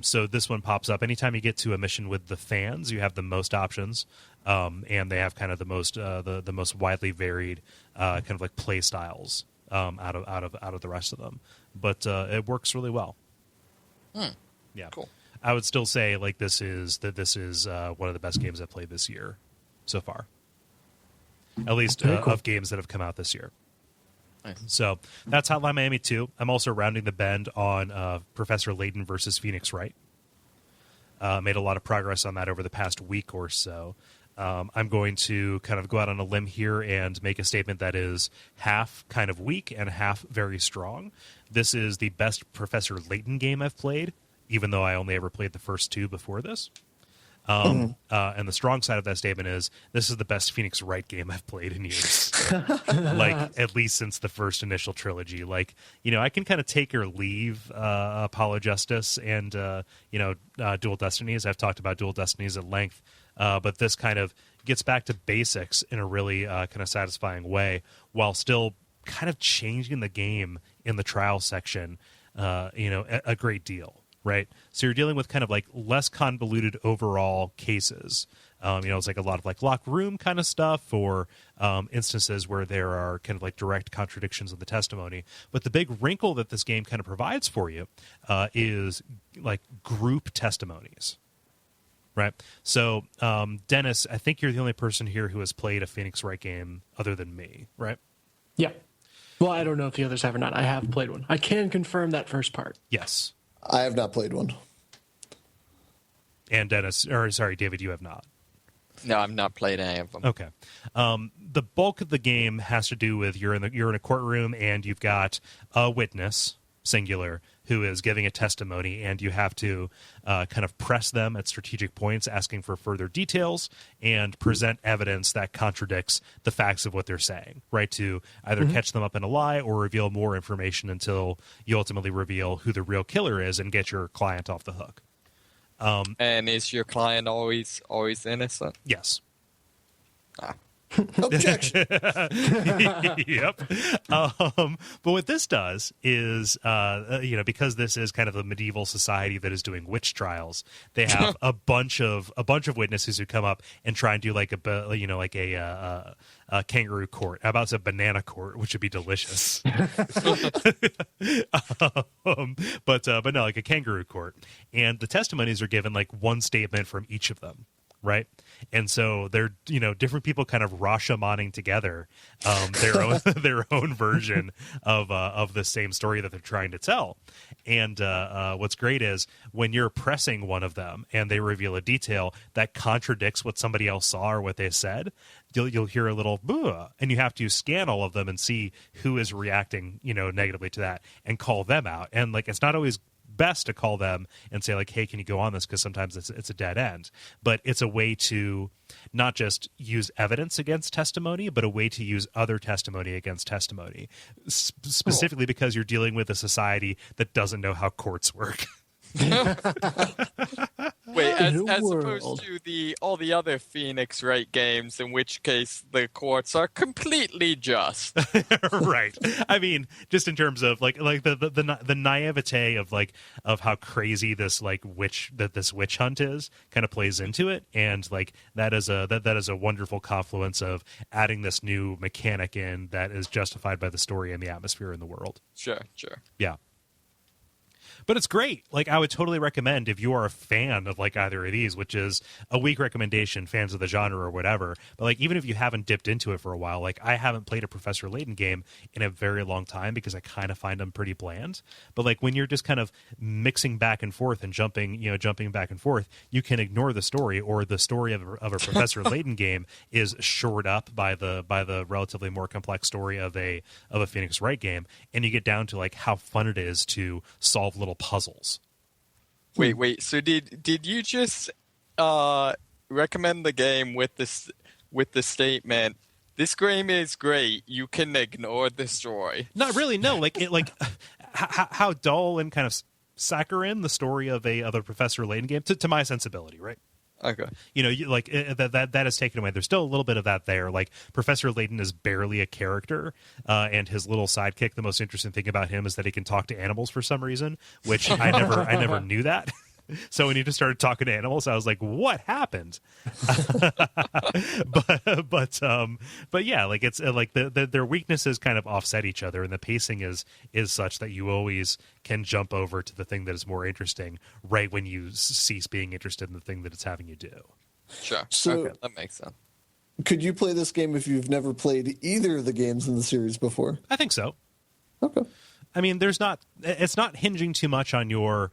So this one pops up anytime you get to a mission with the fans. You have the most options, and they have kind of the most widely varied kind of like play styles out of the rest of them. But it works really well. Yeah, cool. I would still say like this is one of the best games I've played this year so far, at least cool. of games that have come out this year. Nice. So that's Hotline Miami 2. I'm also rounding the bend on Professor Layton versus Phoenix Wright. Made a lot of progress on that over the past week or so. I'm going to kind of go out on a limb here and make a statement that is half kind of weak and half very strong. This is the best Professor Layton game I've played, even though I only ever played the first two before this. And the strong side of that statement is this is the best Phoenix Wright game I've played in years. Like, at least since the first initial trilogy. Like, you know, I can kind of take or leave Apollo Justice and, Dual Destinies. I've talked about Dual Destinies at length. But this kind of gets back to basics in a really kind of satisfying way while still kind of changing the game in the trial section, a great deal. Right. So you're dealing with kind of like less convoluted overall cases. It's like a lot of like locked room kind of stuff or instances where there are kind of like direct contradictions of the testimony. But the big wrinkle that this game kind of provides for you is like group testimonies. Right. So, Dennis, I think you're the only person here who has played a Phoenix Wright game other than me. Right. Yeah. Well, I don't know if the others have or not. I have played one. I can confirm that first part. Yes. I have not played one. And David, you have not. No, I've not played any of them. Okay. The bulk of the game has to do with you're in a courtroom and you've got a witness, singular, who is giving a testimony, and you have to kind of press them at strategic points, asking for further details and present evidence that contradicts the facts of what they're saying, right? To either catch them up in a lie or reveal more information until you ultimately reveal who the real killer is and get your client off the hook. And is your client always innocent? Yes. Objection. Yep. But what this does is, because this is kind of a medieval society that is doing witch trials, they have a bunch of witnesses who come up and try and do like a kangaroo court. I'm about to say banana court, which would be delicious. But no, like a kangaroo court. And the testimonies are given like one statement from each of them. Right. And so they're, different people kind of Rashomon-ing together their own version of the same story that they're trying to tell. And what's great is when you're pressing one of them and they reveal a detail that contradicts what somebody else saw or what they said, you'll hear a little boo, and you have to scan all of them and see who is reacting, negatively to that and call them out. And like, it's not always best to call them and say like, hey, can you go on this, because sometimes it's a dead end. But it's a way to not just use evidence against testimony, but a way to use other testimony against testimony, specifically because you're dealing with a society that doesn't know how courts work. Wait, as opposed to all the other Phoenix Wright games, in which case the courts are completely just. Right. I mean, just in terms of like the naivete of how crazy this this witch hunt is kind of plays into it, and like that is a wonderful confluence of adding this new mechanic in that is justified by the story and the atmosphere in the world. Sure. Yeah. But it's great. Like, I would totally recommend if you are a fan of like either of these, which is a weak recommendation, fans of the genre or whatever. But like, even if you haven't dipped into it for a while, like I haven't played a Professor Layton game in a very long time because I kind of find them pretty bland. But like when you're just kind of mixing back and forth and jumping back and forth, you can ignore the story, or the story of a Professor Layton game is shored up by the relatively more complex story of a Phoenix Wright game, and you get down to like how fun it is to solve little puzzles. Wait. So did you just recommend the game with the statement, "This game is great. You can ignore the story"? Not really. No. How dull and kind of saccharine the story of a Professor Layton game to my sensibility, right? Okay. That is taken away. There's still a little bit of that there. Like Professor Layton is barely a character, and his little sidekick, the most interesting thing about him is that he can talk to animals for some reason, which I never knew that. So when he just started talking to animals, I was like, "What happened?" but yeah, like it's like their weaknesses kind of offset each other, and the pacing is such that you always can jump over to the thing that is more interesting right when you cease being interested in the thing that it's having you do. Sure. So, okay, that makes sense. Could you play this game if you've never played either of the games in the series before? I think so. Okay. I mean, it's not hinging too much on your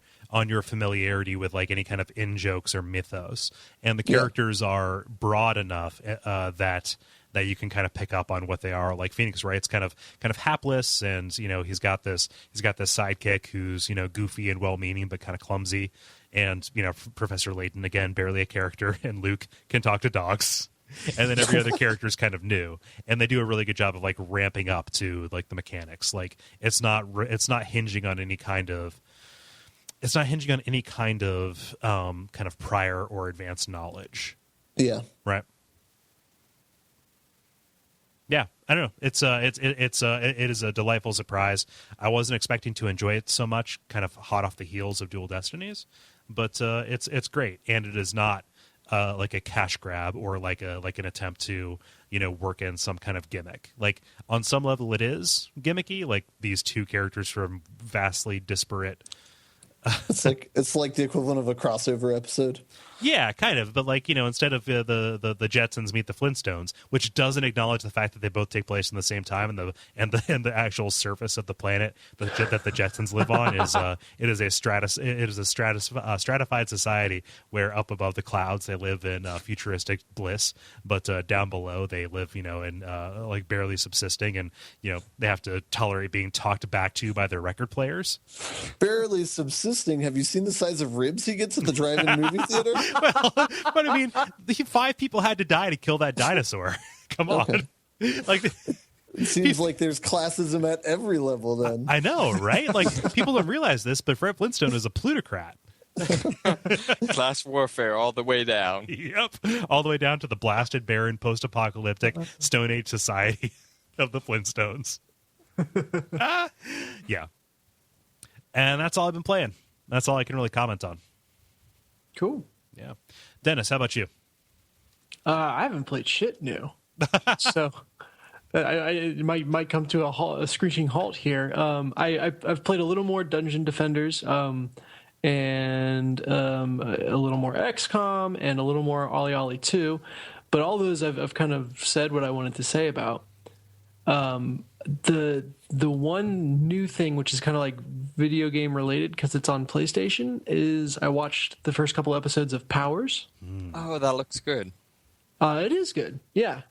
familiarity with like any kind of in jokes or mythos, and the characters are broad enough that you can kind of pick up on what they are. Like Phoenix Wright's kind of hapless, and you know he's got this sidekick who's goofy and well-meaning but kind of clumsy, and Professor Layton, again, barely a character, and Luke can talk to dogs. And then every other character is kind of new, and they do a really good job of like ramping up to like the mechanics. Like it's not hinging on any kind of kind of prior or advanced knowledge. Yeah. Right. Yeah, I don't know. It is a delightful surprise. I wasn't expecting to enjoy it so much, kind of hot off the heels of Dual Destinies, but it's great, and it is not like a cash grab or like an attempt to work in some kind of gimmick. Like on some level it is gimmicky, like these two characters from vastly disparate it's like the equivalent of a crossover episode. Yeah, kind of. But like, instead of the Jetsons meet the Flintstones, which doesn't acknowledge the fact that they both take place in the same time, and the actual surface of the planet that the Jetsons live on is a stratified society where up above the clouds they live in futuristic bliss, but down below they live in like barely subsisting, and they have to tolerate being talked back to by their record players. Barely subsisting. Have you seen the size of ribs he gets at the drive-in movie theater? Well, but I mean, 5 people had to die to kill that dinosaur. Come on. Like, it seems like there's classism at every level then. I know, right? Like, people don't realize this, but Fred Flintstone is a plutocrat. Class warfare all the way down. Yep. All the way down to the blasted, barren, post-apocalyptic Stone Age society of the Flintstones. Yeah. And that's all I've been playing. That's all I can really comment on. Cool. Yeah. Dennis, how about you? I haven't played shit new. So I might come to a screeching halt here. I've played a little more Dungeon Defenders, and a little more XCOM, and a little more Ollie Ollie 2. But all those I've kind of said what I wanted to say about. The one new thing, which is kind of like video game related because it's on PlayStation, is I watched the first couple episodes of Powers. Oh, that looks good. It is good, yeah.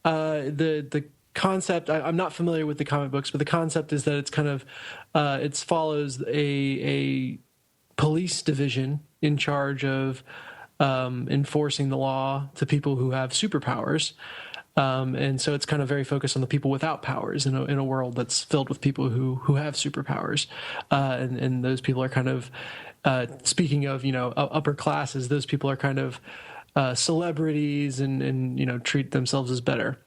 The concept, I'm not familiar with the comic books, but the concept is that it's kind of it follows a police division in charge of enforcing the law to people who have superpowers. And so it's kind of very focused on the people without powers in a world that's filled with people who have superpowers. And those people are kind of, speaking of, upper classes, those people are kind of celebrities and treat themselves as better.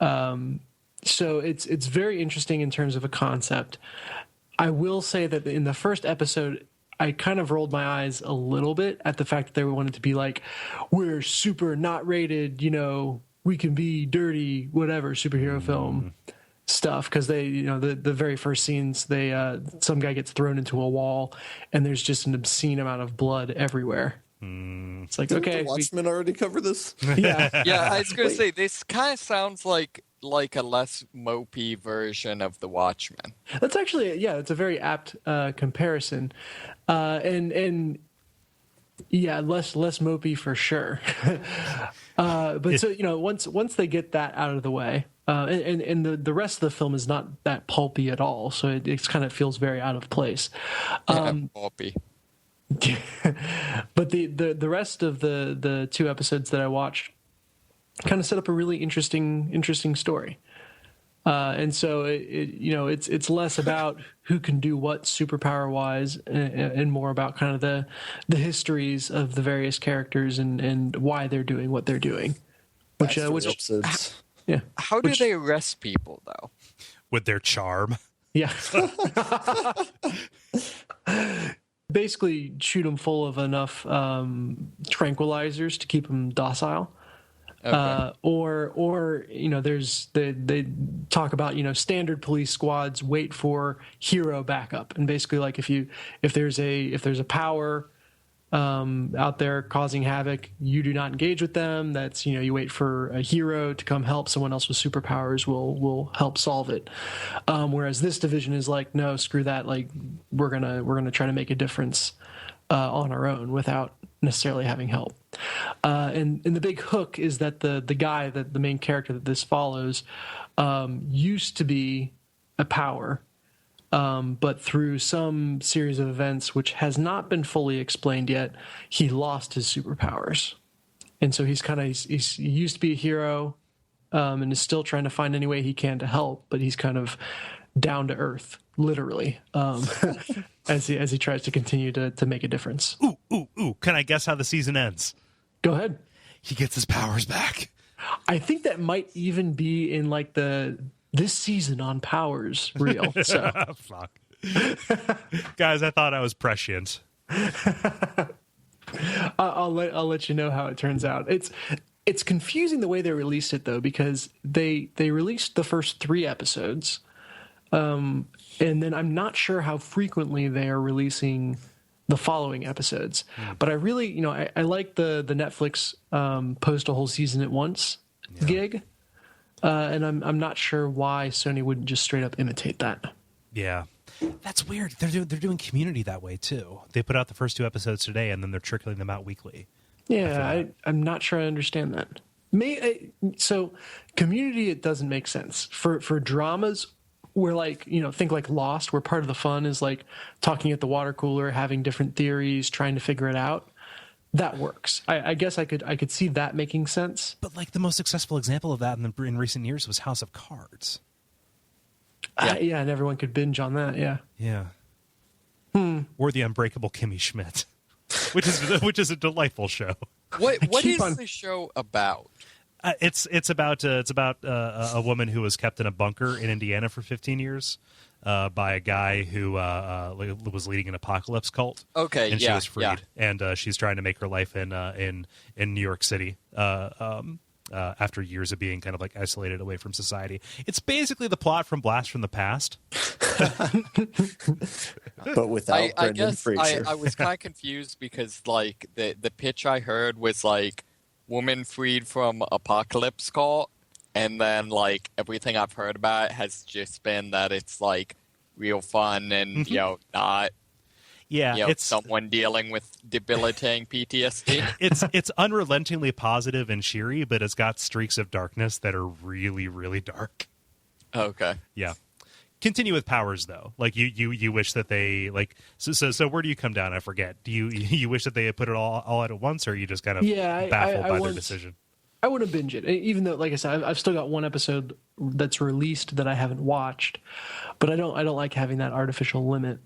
So it's very interesting in terms of a concept. I will say that in the first episode, I kind of rolled my eyes a little bit at the fact that they wanted to be like, we're super not rated, we can be dirty, whatever, superhero film stuff. Because they, the very first scenes, they some guy gets thrown into a wall, and there's just an obscene amount of blood everywhere. It's like, Didn't okay, the Watchmen already cover this? Yeah, Yeah, I was going to say, this kind of sounds like a less mopey version of The Watchmen. that's actually, it's a very apt comparison, and yeah, less mopey for sure. But so once they get that out of the way, and the rest of the film is not that pulpy at all, so it kind of feels very out of place. Pulpy. But the rest of the 2 episodes that I watched kind of set up a really interesting story. And so it's less about who can do what superpower wise, and more about kind of the histories of the various characters and why they're doing what they're doing. Which episodes. Yeah. How do they arrest people though? With their charm. Yeah. basically shoot them full of enough tranquilizers to keep them docile. Okay. Or there's they talk about standard police squads wait for hero backup, and basically like if there's a power out there causing havoc, you do not engage with them. That's you wait for a hero to come help. Someone else with superpowers will help solve it. Whereas this division is like, no, screw that. Like we're gonna try to make a difference on our own without necessarily having help. And the big hook is that the guy, that the main character that this follows, used to be a power, but through some series of events which has not been fully explained yet, he lost his superpowers. And so he used to be a hero, and is still trying to find any way he can to help, but he's kind of down to earth, literally, as he tries to continue to make a difference. Ooh! Can I guess how the season ends? Go ahead. He gets his powers back. I think that might even be in like this season on Powers reel. So. Fuck, guys, I thought I was prescient. I'll let you know how it turns out. It's confusing the way they released it though, because they released the first 3 episodes. And then I'm not sure how frequently they are releasing the following episodes. But I really, I like the Netflix post a whole season at once gig. And I'm not sure why Sony wouldn't just straight up imitate that. Yeah. That's weird. They're doing Community that way too. They put out the first 2 episodes today, and then they're trickling them out weekly. Yeah, I'm not sure I understand that. So Community, it doesn't make sense. For dramas where think like Lost, where part of the fun is like talking at the water cooler, having different theories, trying to figure it out. That works. I guess I could see that making sense. But like the most successful example of that in recent years was House of Cards. Yeah, and everyone could binge on that. Yeah. Or The Unbreakable Kimmy Schmidt, which is a delightful show. What is the show about? It's about a woman who was kept in a bunker in Indiana for 15 years by a guy who was leading an apocalypse cult. Okay, and she was freed, and she's trying to make her life in New York City after years of being kind of like isolated away from society. It's basically the plot from Blast from the Past, but without I Brendan guess Fraser. I was kind of confused because like the pitch I heard was like woman freed from apocalypse cult, and then like everything I've heard about it has just been that it's like real fun and not it's someone dealing with debilitating PTSD. It's unrelentingly positive and cheery, but it's got streaks of darkness that are really, really dark. Okay. Yeah. Continue with Powers though. Like you wish that they like so where do you come down? I forget. Do you wish that they had put it all out at once, or are you just kind of baffled by their decision? I want to binge it, even though, like I said, I've still got 1 episode that's released that I haven't watched, but I don't like having that artificial limit.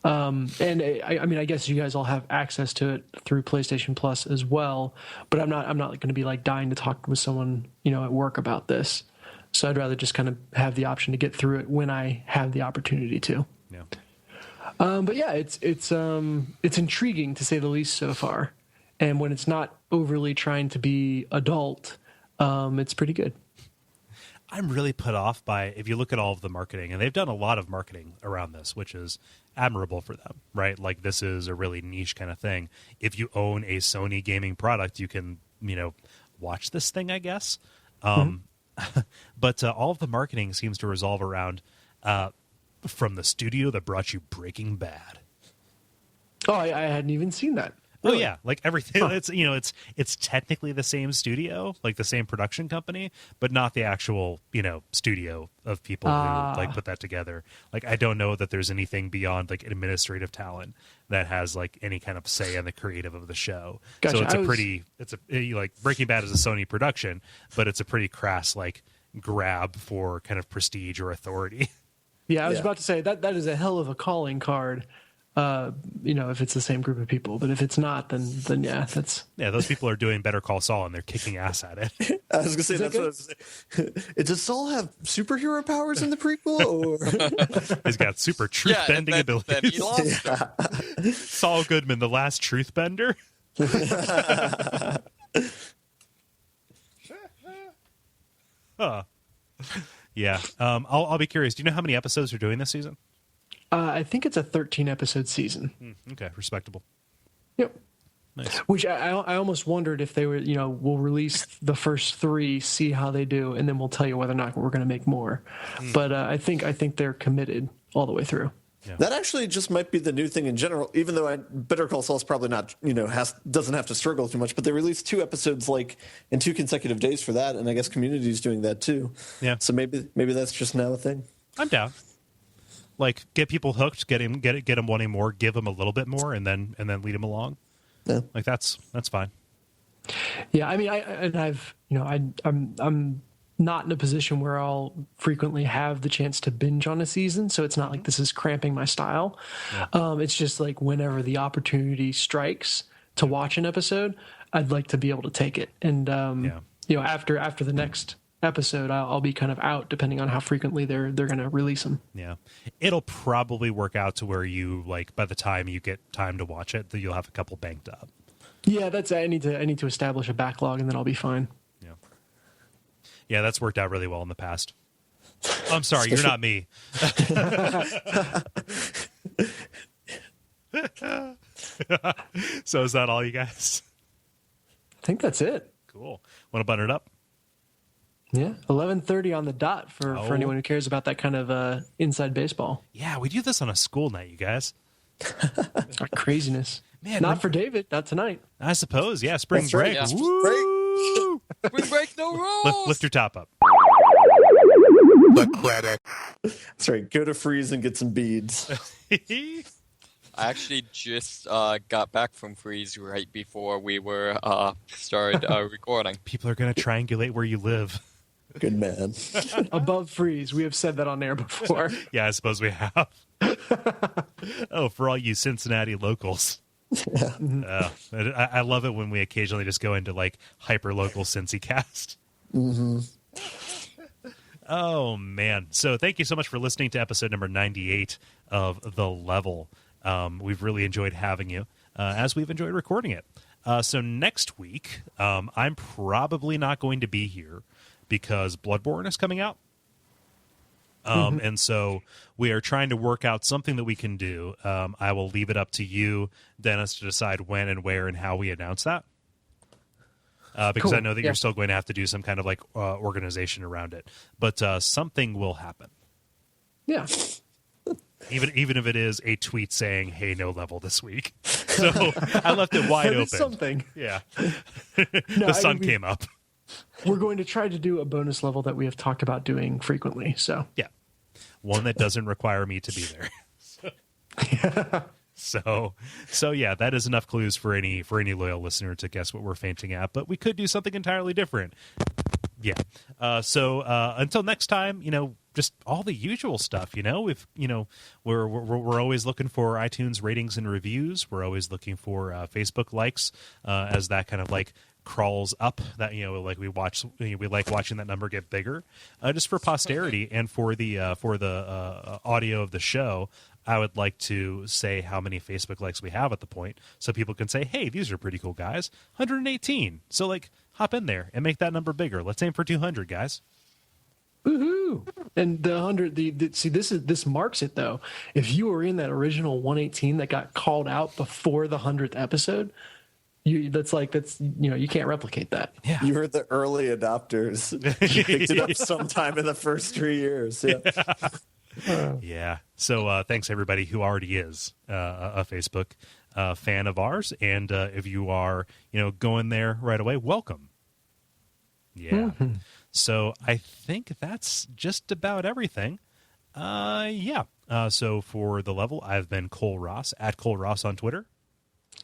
And I mean, I guess you guys all have access to it through PlayStation Plus as well, but I'm not going to be like dying to talk with someone at work about this. So I'd rather just kind of have the option to get through it when I have the opportunity to. Yeah. But yeah, it's intriguing to say the least so far. And when it's not overly trying to be adult, it's pretty good. I'm really put off by, if you look at all of the marketing, and they've done a lot of marketing around this, which is admirable for them, right? Like this is a really niche kind of thing. If you own a Sony gaming product, you can, watch this thing, I guess. But all of the marketing seems to resolve around from the studio that brought you Breaking Bad. Oh, I hadn't even seen that. Really? Oh yeah, like everything. It's technically the same studio, like the same production company, but not the actual studio of people who like put that together. Like I don't know that there's anything beyond like administrative talent that has like any kind of say in the creative of the show. Gotcha. So it's like Breaking Bad is a Sony production, but it's a pretty crass like grab for kind of prestige or authority. Yeah, I was about to say that is a hell of a calling card. if it's the same group of people. But if it's not, then yeah, that's those people are doing Better Call Saul and they're kicking ass at it. I was gonna say that's what I was saying. Does Saul have superhero powers in the prequel, or he's got super truth bending abilities? Then he lost them. Saul Goodman, the last truth bender. Huh. Yeah. I'll be curious. Do you know how many episodes they're doing this season? I think it's a 13-episode season. Okay, respectable. Yep. Nice. Which I almost wondered if they were, we'll release the first 3, see how they do, and then we'll tell you whether or not we're going to make more. But I think they're committed all the way through. Yeah. that actually just might be the new thing in general? Even though Better Call Saul's probably not, doesn't have to struggle too much, but they released 2 episodes like in 2 consecutive days for that, and I guess Community's doing that too. Yeah. So maybe that's just now a thing. I'm down. Like, get people hooked, get them wanting more, give them a little bit more, and then lead them along. Yeah. Like that's fine. Yeah, I mean, I'm not in a position where I'll frequently have the chance to binge on a season, so it's not like this is cramping my style. Yeah. It's just like whenever the opportunity strikes to watch an episode, I'd like to be able to take it. And after the next episode, I'll be kind of out depending on how frequently they're going to release them. Yeah, it'll probably work out to where you by the time you get time to watch it, that you'll have a couple banked up. Yeah, I need to establish a backlog, and then I'll be fine. Yeah, that's worked out really well in the past. I'm sorry, you're not me. So is that all, you guys? I think that's it. Cool. Want to button it up? Yeah, 11:30 on the dot for anyone who cares about that kind of inside baseball. Yeah, we do this on a school night, you guys. Craziness. Man, not for David, not tonight. I suppose, yeah, spring That's break. right, yeah. Woo! We break no rules. Lift your top up. The credit. That's right. Go to Freeze and get some beads. I actually just got back from Freeze right before we were started recording. People are going to triangulate where you live. Good man. Above Freeze. We have said that on air before. Yeah, I suppose we have. Oh, for all you Cincinnati locals. I love it when we occasionally just go into like hyper local Cincy cast. Mm-hmm. Oh man. So thank you so much for listening to episode number 98 of The Level. We've really enjoyed having you, as we've enjoyed recording it. So next week, I'm probably not going to be here because Bloodborne is coming out. And so we are trying to work out something that we can do. I will leave it up to you, Dennis, to decide when and where and how we announce that. Because Cool. I know that you're still going to have to do some kind of like organization around it. But something will happen. Yeah. Even if it is a tweet saying, "Hey, no level this week." So I left it wide open. Something. Yeah. No, The sun came up. We're going to try to do a bonus level that we have talked about doing frequently. So Yeah. One that doesn't require me to be there. So yeah, that is enough clues for any loyal listener to guess what we're fainting at. But we could do something entirely different. Yeah. So until next time, just all the usual stuff. We're always looking for iTunes ratings and reviews. We're always looking for Facebook likes as that kind of like crawls up. That like we like watching that number get bigger, just for posterity and for the audio of the show. I would like to say how many Facebook likes we have at the point, so people can say, "Hey, these are pretty cool guys." 118. So like, hop in there and make that number bigger. Let's aim for 200, guys. Woohoo! And the 100. See, this marks it though. If you were in that original 118 that got called out before the 100th episode, you can't replicate that. Yeah. You were the early adopters. You picked it up sometime in the first 3 years. Yeah. Yeah. So thanks everybody who already is a Facebook fan of ours, and if you are going there right away, welcome. Yeah. Mm-hmm. So I think that's just about everything. Yeah. So for The Level, I've been Kole Ross at Kole Ross on Twitter.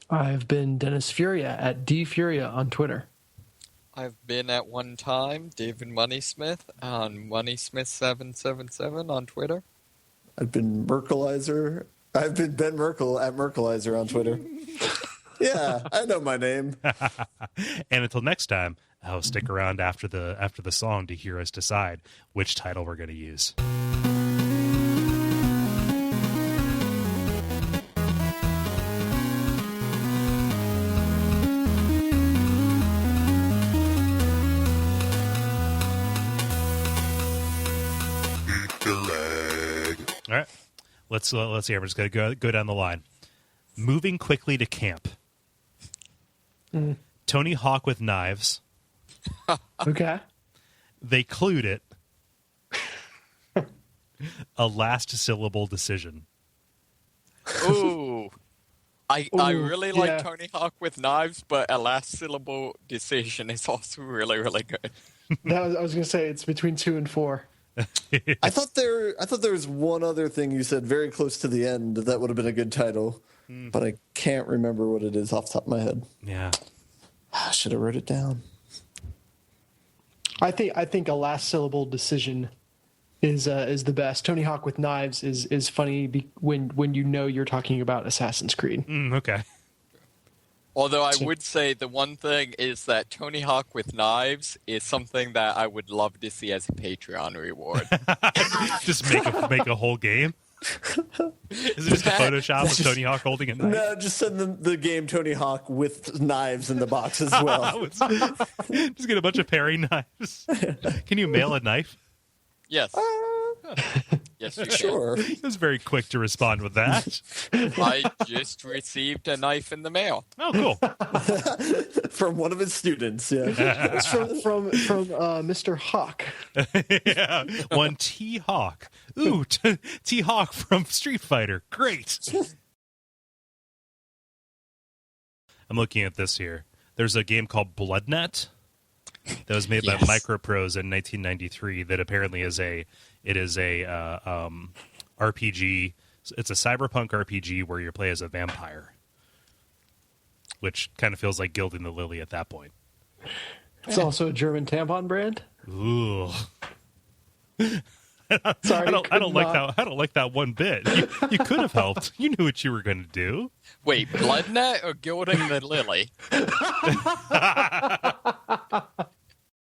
I've been Dennis Furia at DFuria on Twitter. I've been at one time David Moneysmith on Moneysmith777 on Twitter. I've been Merkelizer I've been Ben Merkel at Merkelizer on Twitter. Yeah, I know my name. And until next time, I'll stick around after the song to hear us decide which title we're going to use. All right, let's see. I'm just going to go down the line. Moving quickly to camp. Tony Hawk with knives. Okay. They clued it. A last syllable decision. Ooh. I really like Tony Hawk with knives, but a last syllable decision is also really, really good. I was going to say it's between 2 and 4. I thought there was one other thing you said very close to the end that would have been a good title, but I can't remember what it is off the top of my head. Yeah. I should have wrote it down. I think a last syllable decision is the best. Tony Hawk with knives is funny when you know you're talking about Assassin's Creed. Okay. Although I would say the one thing is that Tony Hawk with knives is something that I would love to see as a Patreon reward. Just make a whole game? Is it just a Photoshop of Tony Hawk holding a knife? No, just send them the game Tony Hawk with knives in the box as well. Just get a bunch of paring knives. Can you mail a knife? Yes. Yes, you Sure. He was very quick to respond with that. I just received a knife in the mail. Oh, cool. From one of his students, yeah. It's from Mr. Hawk. Yeah, one T Hawk. Ooh, T Hawk from Street Fighter. Great. I'm looking at this here. There's a game called BloodNet that was made by Microprose in 1993. That apparently is a RPG. It's a cyberpunk RPG where you play as a vampire, which kind of feels like gilding the lily at that point. It's also a German tampon brand. Ooh. Sorry, I don't like that one bit. You could have helped. You knew what you were going to do. Wait, BloodNet or Gilding the Lily?